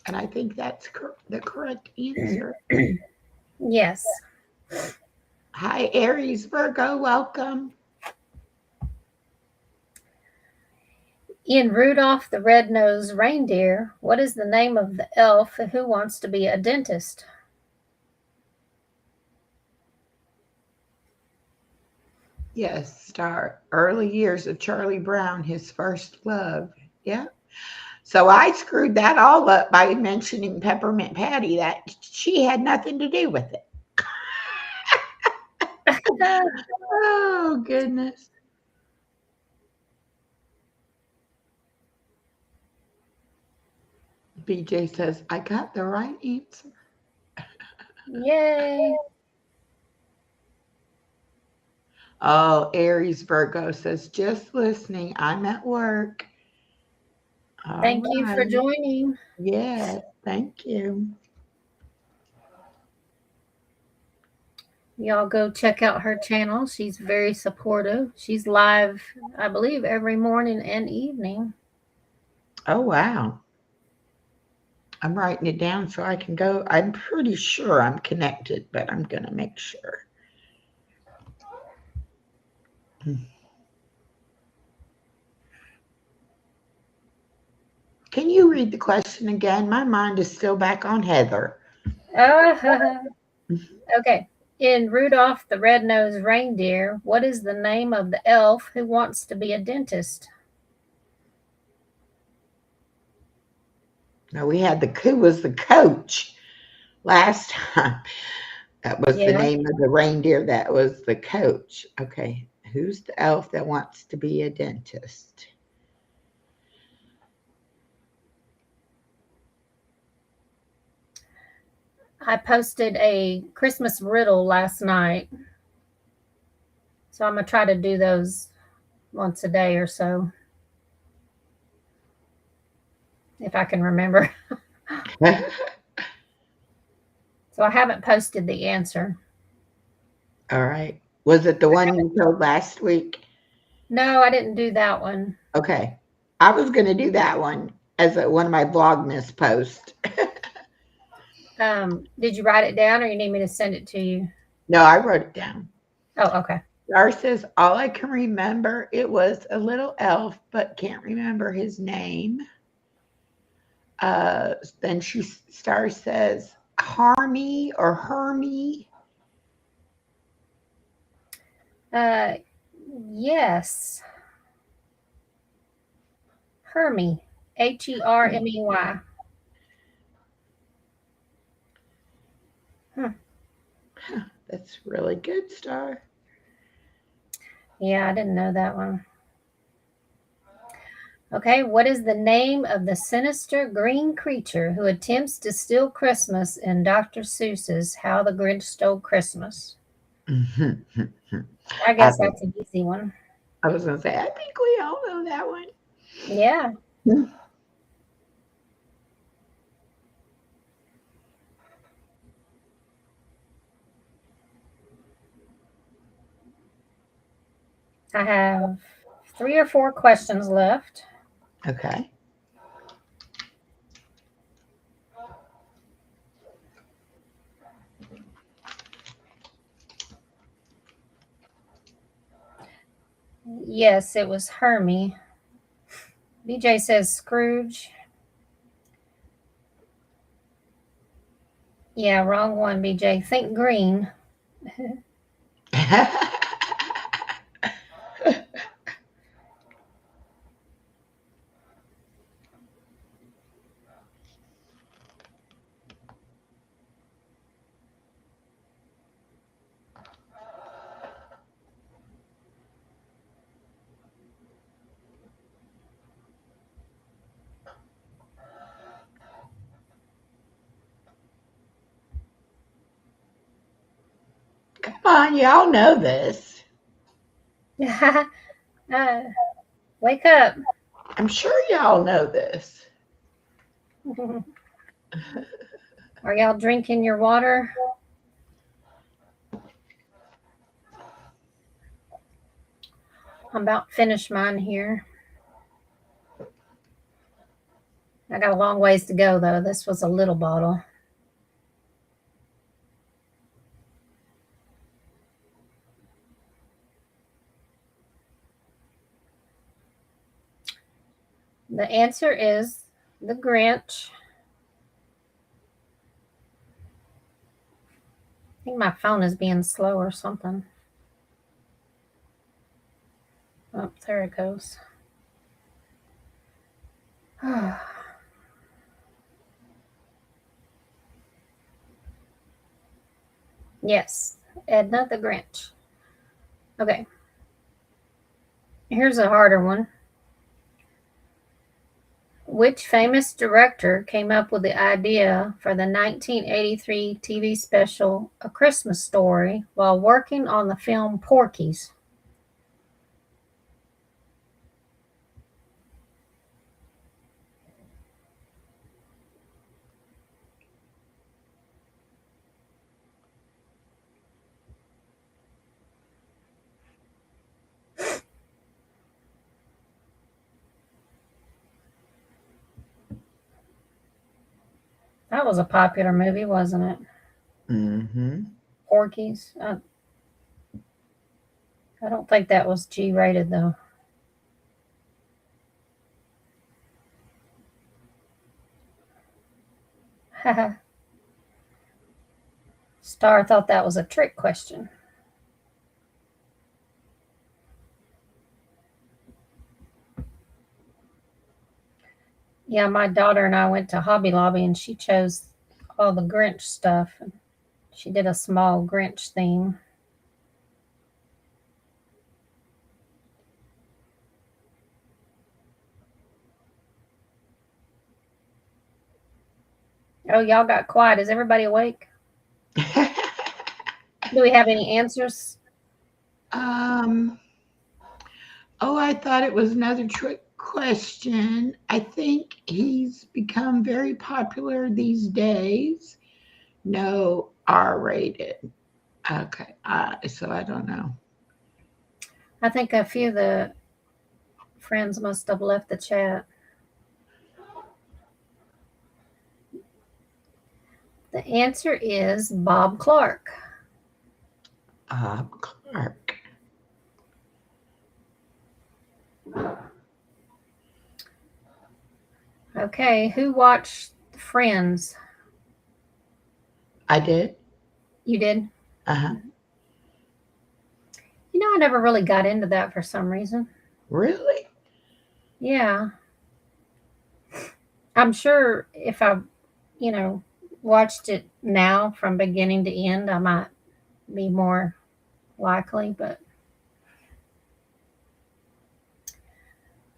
And I think that's the correct answer. Yes. Hi, Aries Virgo, welcome. In Rudolph the Red-Nosed Reindeer, what is the name of the elf who wants to be a dentist? Yes, star. Early years of Charlie Brown, his first love. Yeah. So I screwed that all up by mentioning Peppermint Patty. That she had nothing to do with it. Oh goodness. BJ says I got the right answer. Yay. Oh, Aries Virgo says just listening. I'm at work. All Thank you for right. joining. Yes, thank you. Y'all go check out her channel. She's very supportive. She's live, I believe, every morning and evening. Oh wow. I'm writing it down so I can go. I'm pretty sure I'm connected, but I'm going to make sure. Can you read the question again? My mind is still back on Heather. Okay. In Rudolph the Red-Nosed Reindeer, what is the name of the elf who wants to be a dentist? Now we had who was the coach last time. That was the Yeah. name of the reindeer that was the coach. Okay. Who's the elf that wants to be a dentist? I posted a Christmas riddle last night. So I'm going to try to do those once a day or so, if I can remember. So I haven't posted the answer. All right. Was it the one you told last week? No, I didn't do that one. Okay. I was going to do that one as one of my Vlogmas posts. Did you write it down or you need me to send it to you? No, I wrote it down. Oh, okay. Star says, all I can remember, it was a little elf, but can't remember his name. Then Star says, Harmy or Hermy. Yes. Hermy. Hermey. That's really good, Star. Yeah, I didn't know that one. Okay, what is the name of the sinister green creature who attempts to steal Christmas in Dr. Seuss's How the Grinch Stole Christmas? I guess that's an easy one. I was going to say, I think we all know that one. Yeah. I have 3 or 4 questions left. Okay. Yes, it was Hermie. BJ says Scrooge. Yeah, wrong one, BJ. Think green. Come on, y'all know this. Wake up. I'm sure y'all know this. Are y'all drinking your water? I'm about finished mine here. I got a long ways to go, though. This was a little bottle. The answer is The Grinch. I think my phone is being slow or something. Oh, there it goes. Yes, Edna the Grinch. Okay, here's a harder one. Which famous director came up with the idea for the 1983 TV special A Christmas Story while working on the film Porky's? That was a popular movie, wasn't it? Mm-hmm. Porky's. I don't think that was G-rated though. Star thought that was a trick question. Yeah, my daughter and I went to Hobby Lobby and she chose all the Grinch stuff. And she did a small Grinch theme. Oh, y'all got quiet. Is everybody awake? Do we have any answers? Oh, I thought it was another trick question. I think he's become very popular these days. No, R-rated. Okay, so I don't know. I think a few of the friends must have left the chat. The answer is Bob Clark. Clark. Okay, who watched Friends? I did. You did? Uh-huh. You know, I never really got into that for some reason. Really? Yeah. I'm sure if I, watched it now from beginning to end, I might be more likely, but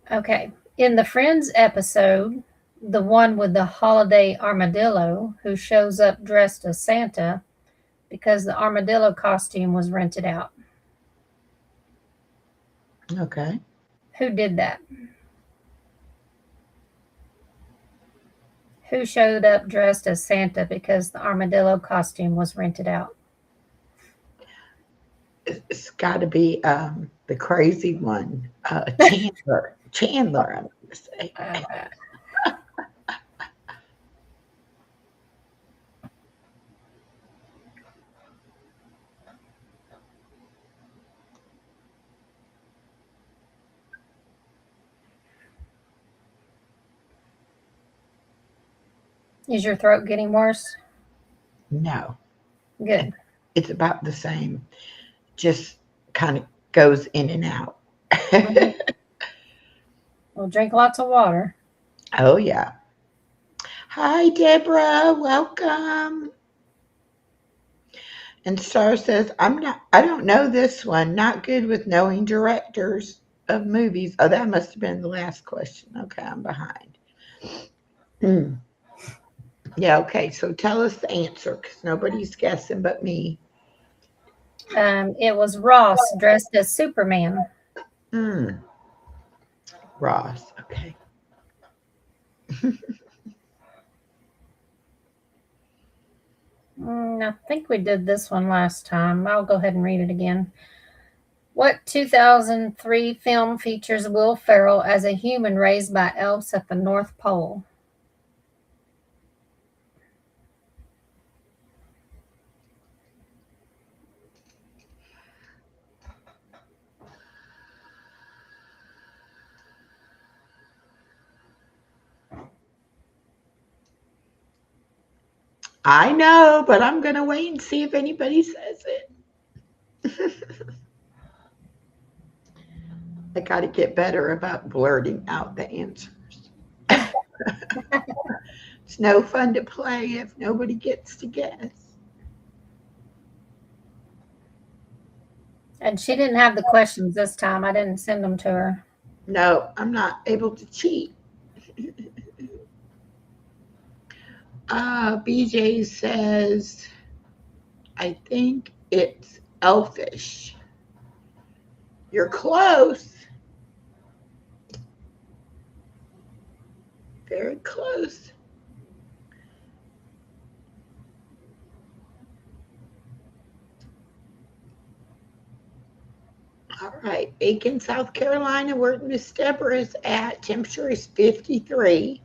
okay. In the Friends episode, the one with the holiday armadillo who shows up dressed as Santa because the armadillo costume was rented out. Okay. Who did that? Who showed up dressed as Santa because the armadillo costume was rented out? It's got to be the crazy one, Chandler. Chandler, I'm going to say. Is your throat getting worse? No, Good. it's about the same. Just kind of goes in and out. Well, drink lots of water. Oh, yeah. Hi, Deborah. Welcome. And Star says, I don't know this one. Not good with knowing directors of movies. Oh, that must have been the last question. Okay, I'm behind. Yeah, okay. So tell us the answer because nobody's guessing but me. It was Ross dressed as Superman. Ross. Okay. I think we did this one last time. I'll go ahead and read it again. What 2003 film features Will Ferrell as a human raised by elves at the North Pole? I know, but I'm going to wait and see if anybody says it. I got to get better about blurting out the answers. It's no fun to play if nobody gets to guess. And she didn't have the questions this time. I didn't send them to her. No, I'm not able to cheat. BJ says, I think it's elfish. You're close. Very close. All right, Aiken, South Carolina, where Miss Deborah is at. Temperature is 53,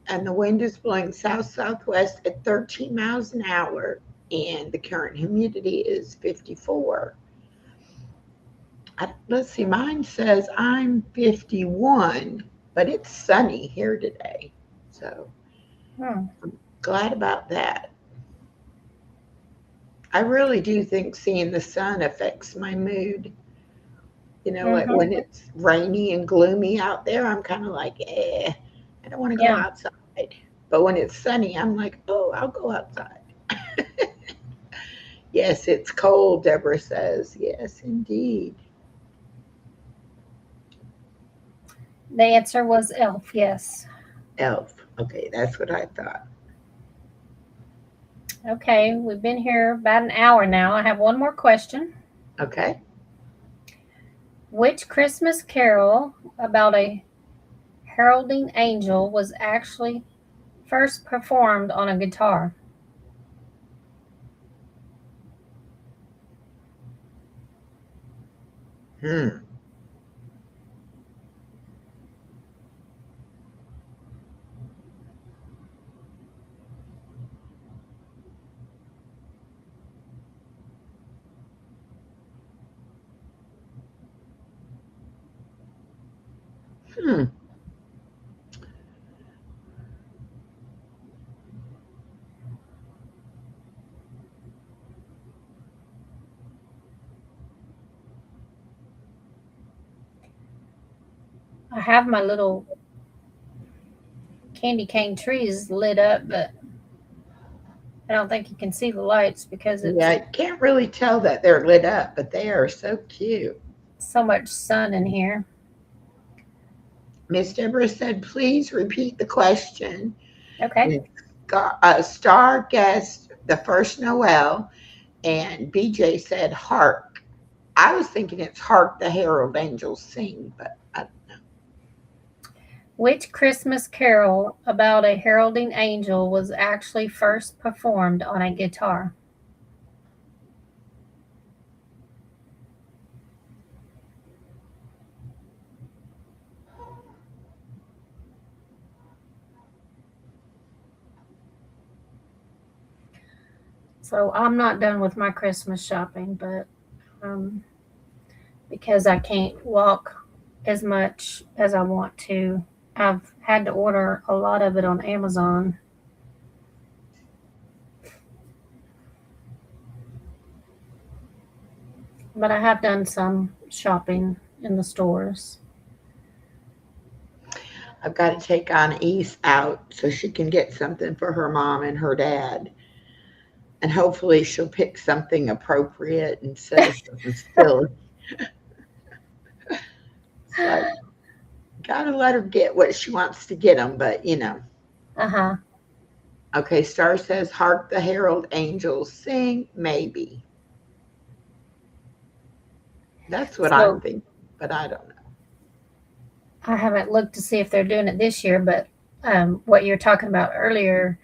and the wind is blowing south-southwest at 13 miles an hour, and the current humidity is 54. Let's see, mine says I'm 51, but it's sunny here today. So I'm glad about that. I really do think seeing the sun affects my mood. You know, like when it's rainy and gloomy out there, I'm kind of like, I don't want to go outside. But when it's sunny, I'm like, oh, I'll go outside. Yes, it's cold, Deborah says. Yes, indeed. The answer was elf, yes. Elf. Okay, that's what I thought. Okay, we've been here about an hour now. I have one more question. Okay. Which Christmas carol about a heralding angel was actually first performed on a guitar? Hmm. Hmm. I have my little candy cane trees lit up, but I don't think you can see the lights because it's Yeah, I can't really tell that they're lit up, but they are so cute. so much sun in here. Miss Deborah said, please repeat the question. Okay. Star guessed the first Noel, and BJ said, hark. I was thinking it's hark the herald angels sing, but I don't know. Which Christmas carol about a heralding angel was actually first performed on a guitar? So I'm not done with my Christmas shopping, but because I can't walk as much as I want to, I've had to order a lot of it on Amazon. But I have done some shopping in the stores. I've got to take Anais out so she can get something for her mom and her dad. And hopefully she'll pick something appropriate instead of something silly. It's like, gotta let her get what she wants to get them, but you know. Uh-huh. Okay, Star says, hark the herald angels sing, maybe. That's what I'm thinking, but I don't know. I haven't looked to see if they're doing it this year, but what you were talking about earlier,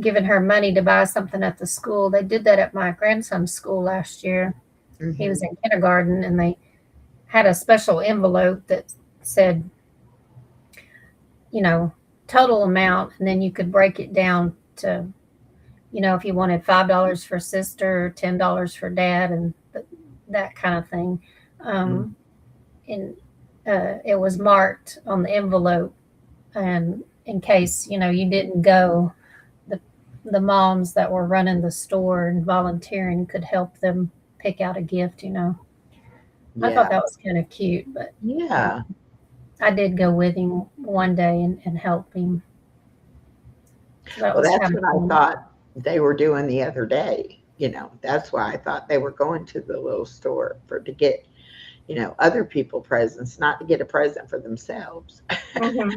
giving her money to buy something at the school, they did that at my grandson's school last year. Mm-hmm. He was in kindergarten, and they had a special envelope that said, you know, total amount, and then you could break it down to, you know, if you wanted $5 for sister, $10 for dad, and that kind of thing. And it was marked on the envelope, and in case, you know, you didn't go, the the moms that were running the store and volunteering could help them pick out a gift. I thought Yeah. that was kind of cute, but Yeah. I did go with him one day and help him. So that Well, was that's kind of what I fun. thought they were doing the other day. That's why I thought they were going to the little store to get, other people presents, not to get a present for themselves. Hmm.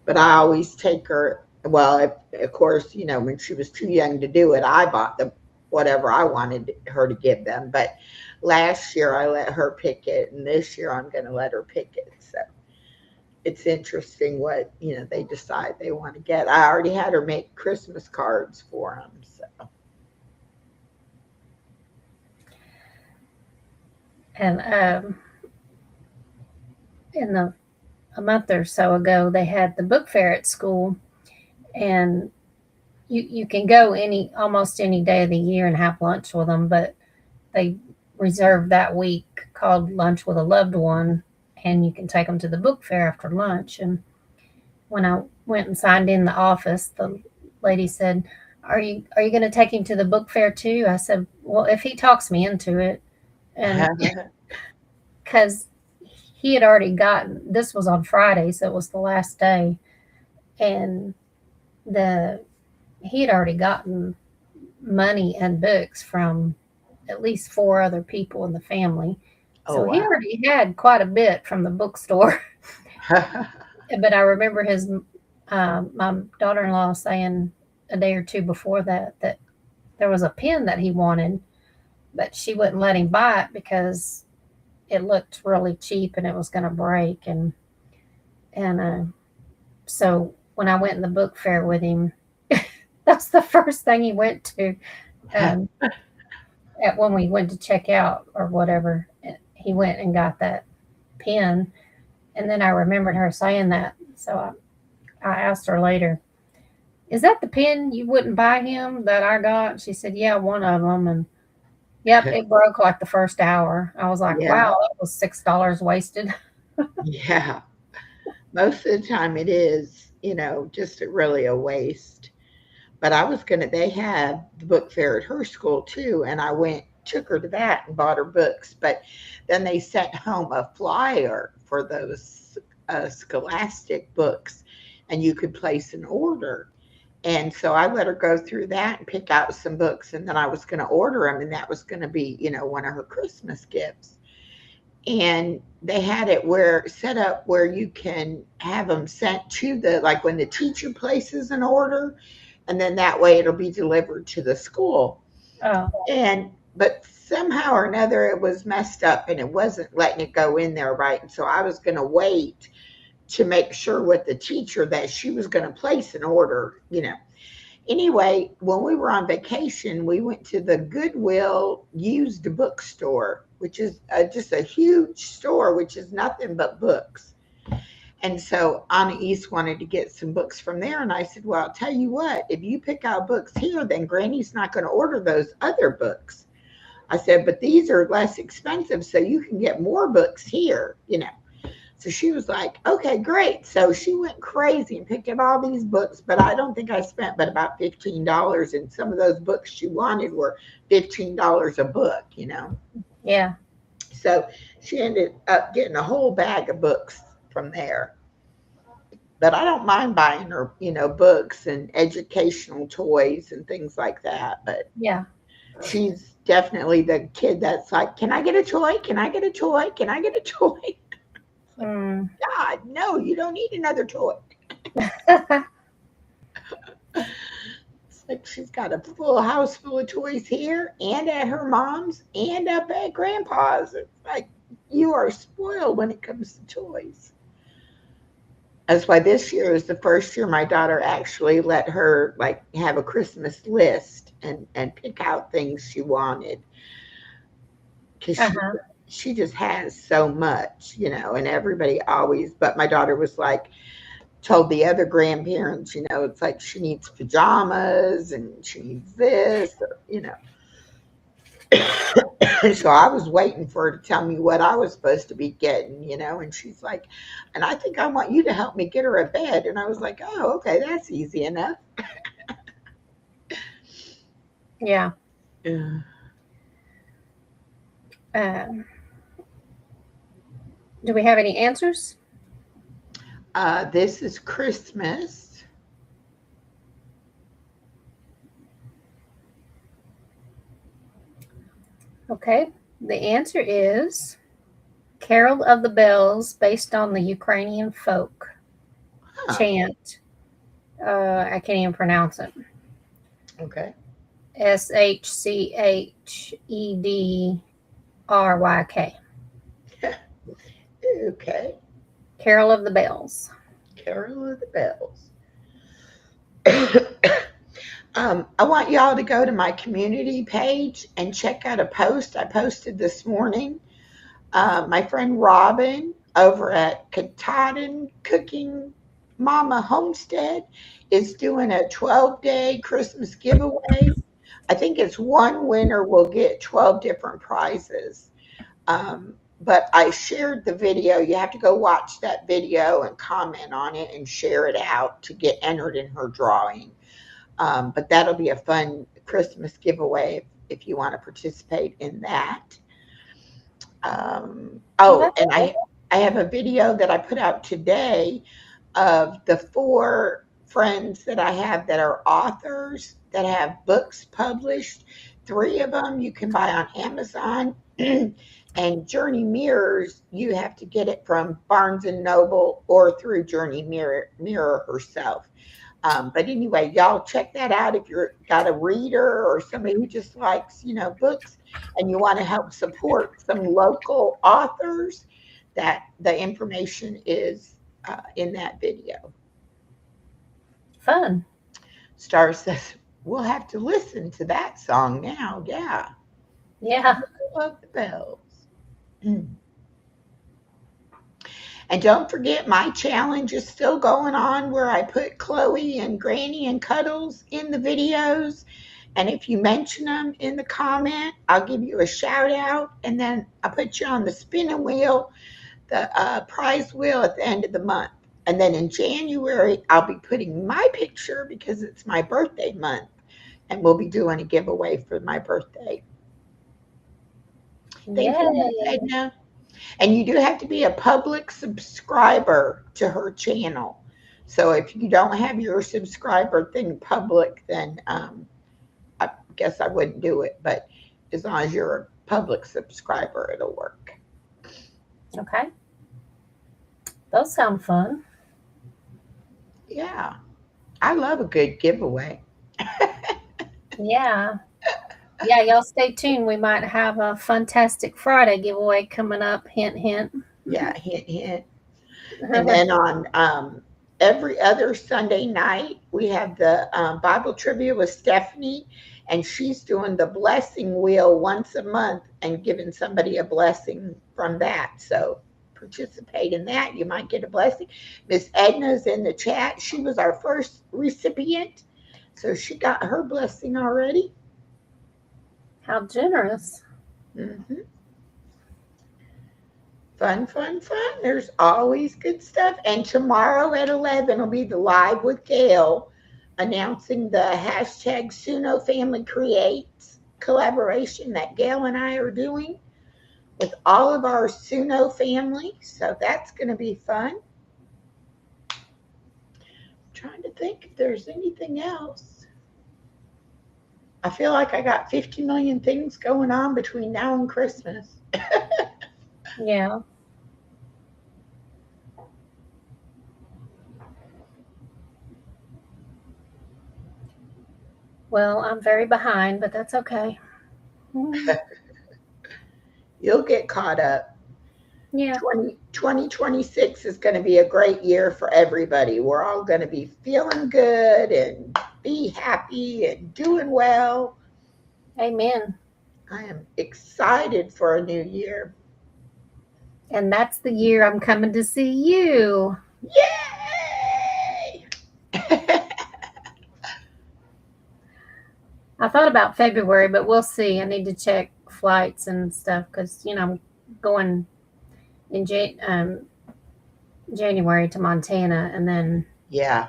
But I always take her. Well, of course, when she was too young to do it, I bought them whatever I wanted her to give them. But last year I let her pick it, and this year I'm going to let her pick it. So it's interesting what they decide they want to get. I already had her make Christmas cards for them. So And in a month or so ago, they had the book fair at school, and you can go almost any day of the year and have lunch with them, but they reserved that week called Lunch with a Loved One, and you can take them to the book fair after lunch. And when I went and signed in the office, the lady said, "Are you going to take him to the book fair too?" I said, "Well, if he talks me into it." And because he had already gotten, this was on Friday, so it was the last day, and the he had already gotten money and books from at least four other people in the family. oh So he wow. already had quite a bit from the bookstore. But I remember my daughter-in-law saying a day or two before that there was a pen that he wanted, but she wouldn't let him buy it because it looked really cheap and it was going to break. And so when I went in the book fair with him, that's the first thing he went to. Um, when we went to check out or whatever, he went and got that pen. And then I remembered her saying that. So I asked her later, "Is that the pen you wouldn't buy him that I got?" She said, "Yeah, one of them." And yep, it broke like the first hour. I was like, Yeah, wow, that was $6 wasted. yeah. Most of the time it is, just really a waste. But they had the book fair at her school too, and I took her to that and bought her books. But then they sent home a flyer for those scholastic books, and you could place an order. And so I let her go through that and pick out some books, and then I was going to order them, and that was going to be, one of her Christmas gifts. And they had it set up where you can have them sent to like when the teacher places an order, and then that way it'll be delivered to the school. Oh, But somehow or another it was messed up and it wasn't letting it go in there right. And so I was going to wait to make sure with the teacher that she was going to place an order. Anyway, when we were on vacation, we went to the Goodwill used bookstore, which is just a huge store, which is nothing but books. And so Anna East wanted to get some books from there. And I said, well, I'll tell you what, if you pick out books here, then Granny's not going to order those other books. I said, but these are less expensive, so you can get more books here. So she was like, okay, great. So she went crazy and picked up all these books, but I don't think I spent but about $15. And some of those books she wanted were $15 a book. yeah. So she ended up getting a whole bag of books from there. But I don't mind buying her, books and educational toys and things like that. But Yeah. she's definitely the kid that's like, can I get a toy? Can I get a toy? Can I get a toy? Mm. God, no, you don't need another toy. It's like she's got a full house full of toys here and at her mom's and up at grandpa's. It's like you are spoiled when it comes to toys. That's why this year is the first year my daughter actually let her like have a Christmas list and pick out things she wanted because Uh-huh. she just has so much, and everybody always. But my daughter was like told the other grandparents, it's like she needs pajamas and she needs this, or. So I was waiting for her to tell me what I was supposed to be getting, and she's like, and I think I want you to help me get her a bed. And I was like, oh, okay, that's easy enough. Yeah. Yeah. Um, do we have any answers? This is Christmas. Okay. The answer is Carol of the Bells, based on the Ukrainian folk chant. I can't even pronounce it. Okay. Schedryk. Okay. Carol of the Bells. Carol of the Bells. I want y'all to go to my community page and check out a post I posted this morning. My friend Robin over at Katahdin Cooking Mama Homestead is doing a 12-day Christmas giveaway. I think it's one winner will get 12 different prizes. But I shared the video. You have to go watch that video and comment on it and share it out to get entered in her drawing. But that'll be a fun Christmas giveaway if you want to participate in that. And I have a video that I put out today of the 4 friends that I have that are authors that have books published. 3 of them you can buy on Amazon. And Journey Mirrors, you have to get it from Barnes and Noble or through Journey Mirror herself. But anyway, y'all check that out if you're got a reader or somebody who just likes, books, and you want to help support some local authors. That the information is in that video. Fun. Star says we'll have to listen to that song now. Yeah. Yeah. Of the Bells. And don't forget, my challenge is still going on where I put Chloe and Granny and Cuddles in the videos. And if you mention them in the comment, I'll give you a shout out. And then I'll put you on the spinning wheel, the prize wheel at the end of the month. And then in January, I'll be putting my picture because it's my birthday month. And we'll be doing a giveaway for my birthday. Thank you, Edna. And you do have to be a public subscriber to her channel. So if you don't have your subscriber thing public, then I guess I wouldn't do it. But as long as you're a public subscriber, it'll work. Okay. Those sound fun. Yeah. I love a good giveaway. Yeah. Yeah, y'all stay tuned. We might have a Fantastic Friday giveaway coming up. Hint, hint. Yeah, hint, hint. And then on every other Sunday night, we have the Bible trivia with Stephanie, and she's doing the blessing wheel once a month and giving somebody a blessing from that. So participate in that. You might get a blessing. Miss Edna's in the chat. She was our first recipient, so she got her blessing already. How generous. Mm-hmm. Fun, fun, fun. There's always good stuff. And tomorrow at 11 will be the Live with Gail announcing the hashtag SUNO Family Creates collaboration that Gail and I are doing with all of our SUNO family. So that's going to be fun. I'm trying to think if there's anything else. I feel like I got 50 million things going on between now and Christmas. Yeah. Well, I'm very behind, but that's okay. You'll get caught up. Yeah. 2026 is going to be a great year for everybody. We're all going to be feeling good and be happy and doing well. Amen. I am excited for a new year. And that's the year I'm coming to see you. Yay! I thought about February, but we'll see. I need to check flights and stuff because I'm going in January to Montana, and then Yeah.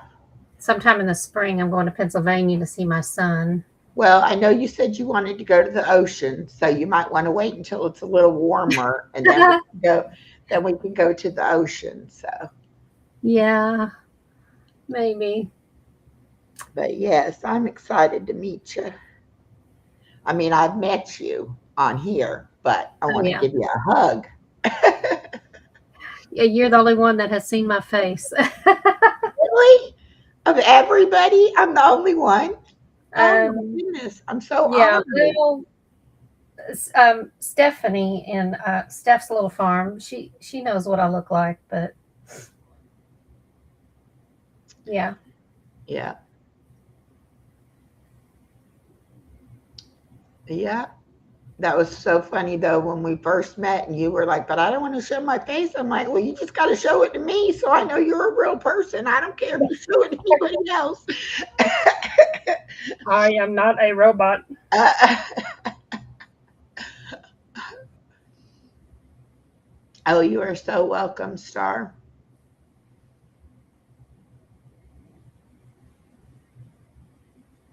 sometime in the spring I'm going to Pennsylvania to see my son. Well, I know you said you wanted to go to the ocean, so you might want to wait until it's a little warmer, and then we can go. Then we can go to the ocean. So, Yeah, maybe. but yes, I'm excited to meet you. I mean, I've met you on here, but I Oh want to yeah. give you a hug. Yeah, you're the only one that has seen my face. Really? Of everybody, I'm the only one. Oh my um, goodness, I'm so yeah. honored. Well, Stephanie in Steph's Little Farm. She knows what I look like, but yeah. Yeah, yeah. That was so funny though when we first met and you were like, but I don't want to show my face. I'm like, well, you just got to show it to me so I know you're a real person. I don't care if you show it to anybody else. I am not a robot. uh, oh, you are so welcome, Star.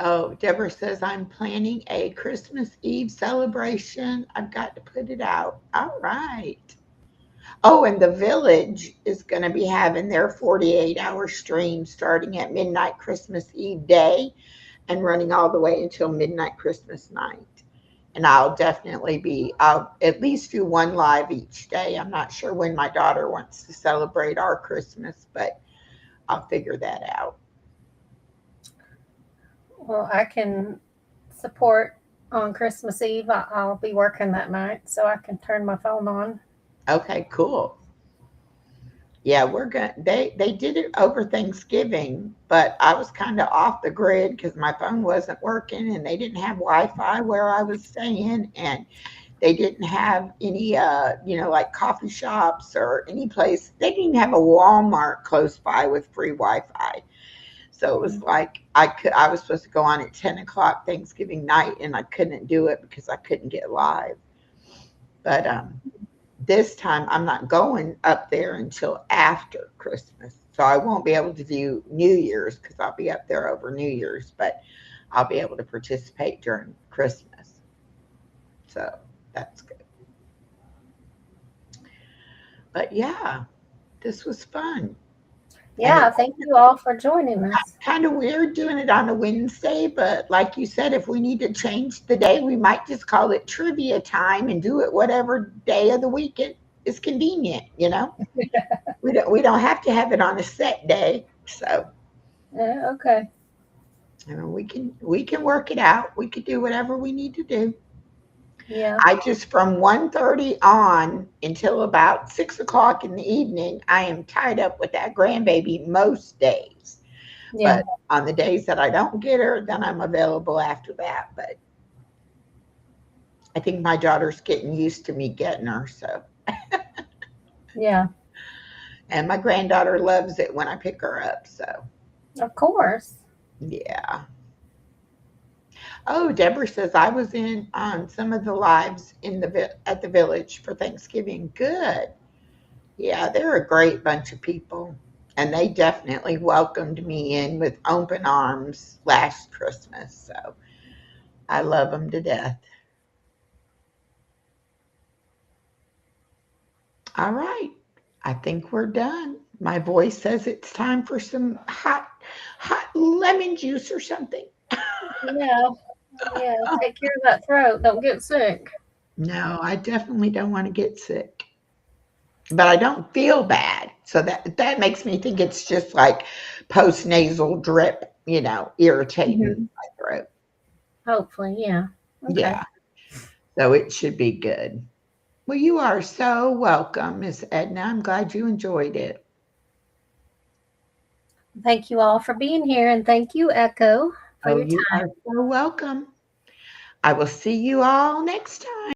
Oh, Deborah says, I'm planning a Christmas Eve celebration. I've got to put it out. All right. Oh, and the village is going to be having their 48-hour stream starting at midnight Christmas Eve day and running all the way until midnight Christmas night. And I'll at least do one live each day. I'm not sure when my daughter wants to celebrate our Christmas, but I'll figure that out. Well, I can support on Christmas Eve. I'll be working that night, so I can turn my phone on. Okay, cool. Yeah, we're going they did it over Thanksgiving, but I was kind of off the grid because my phone wasn't working and they didn't have Wi-Fi where I was staying, and they didn't have any like coffee shops or any place. They didn't even have a Walmart close by with free Wi-Fi. So it was like I was supposed to go on at 10 o'clock Thanksgiving night and I couldn't do it because I couldn't get live. But this time I'm not going up there until after Christmas. So I won't be able to do New Year's because I'll be up there over New Year's, but I'll be able to participate during Christmas. So that's good. But yeah, this was fun. And Yeah, thank you all for joining us. kind of weird doing it on a Wednesday, but like you said, if we need to change the day, we might just call it trivia time and do it whatever day of the week it is convenient. We don't have to have it on a set day. So Okay. we can work it out. We could do whatever we need to do. Yeah. I just from 1:30 on until about 6 o'clock in the evening, I am tied up with that grandbaby most days. Yeah. But on the days that I don't get her, then I'm available after that. But I think my daughter's getting used to me getting her. So, Yeah. and my granddaughter loves it when I pick her up. So, Of course. yeah. Oh, Deborah says I was in on some of the lives at the village for Thanksgiving. Good. Yeah, they're a great bunch of people. And they definitely welcomed me in with open arms last Christmas. So I love them to death. All right. I think we're done. My voice says it's time for some hot lemon juice or something. Yeah. Yeah. Take care of that throat. Don't get sick. No, I definitely don't want to get sick. But I don't feel bad. So that makes me think it's just like post nasal drip, irritating Mhm. my throat. Hopefully, yeah. Okay. Yeah. So it should be good. Well, you are so welcome, Miss Edna. I'm glad you enjoyed it. Thank you all for being here, and thank you, Echo, for Oh, your you time. are so welcome. I will see you all next time.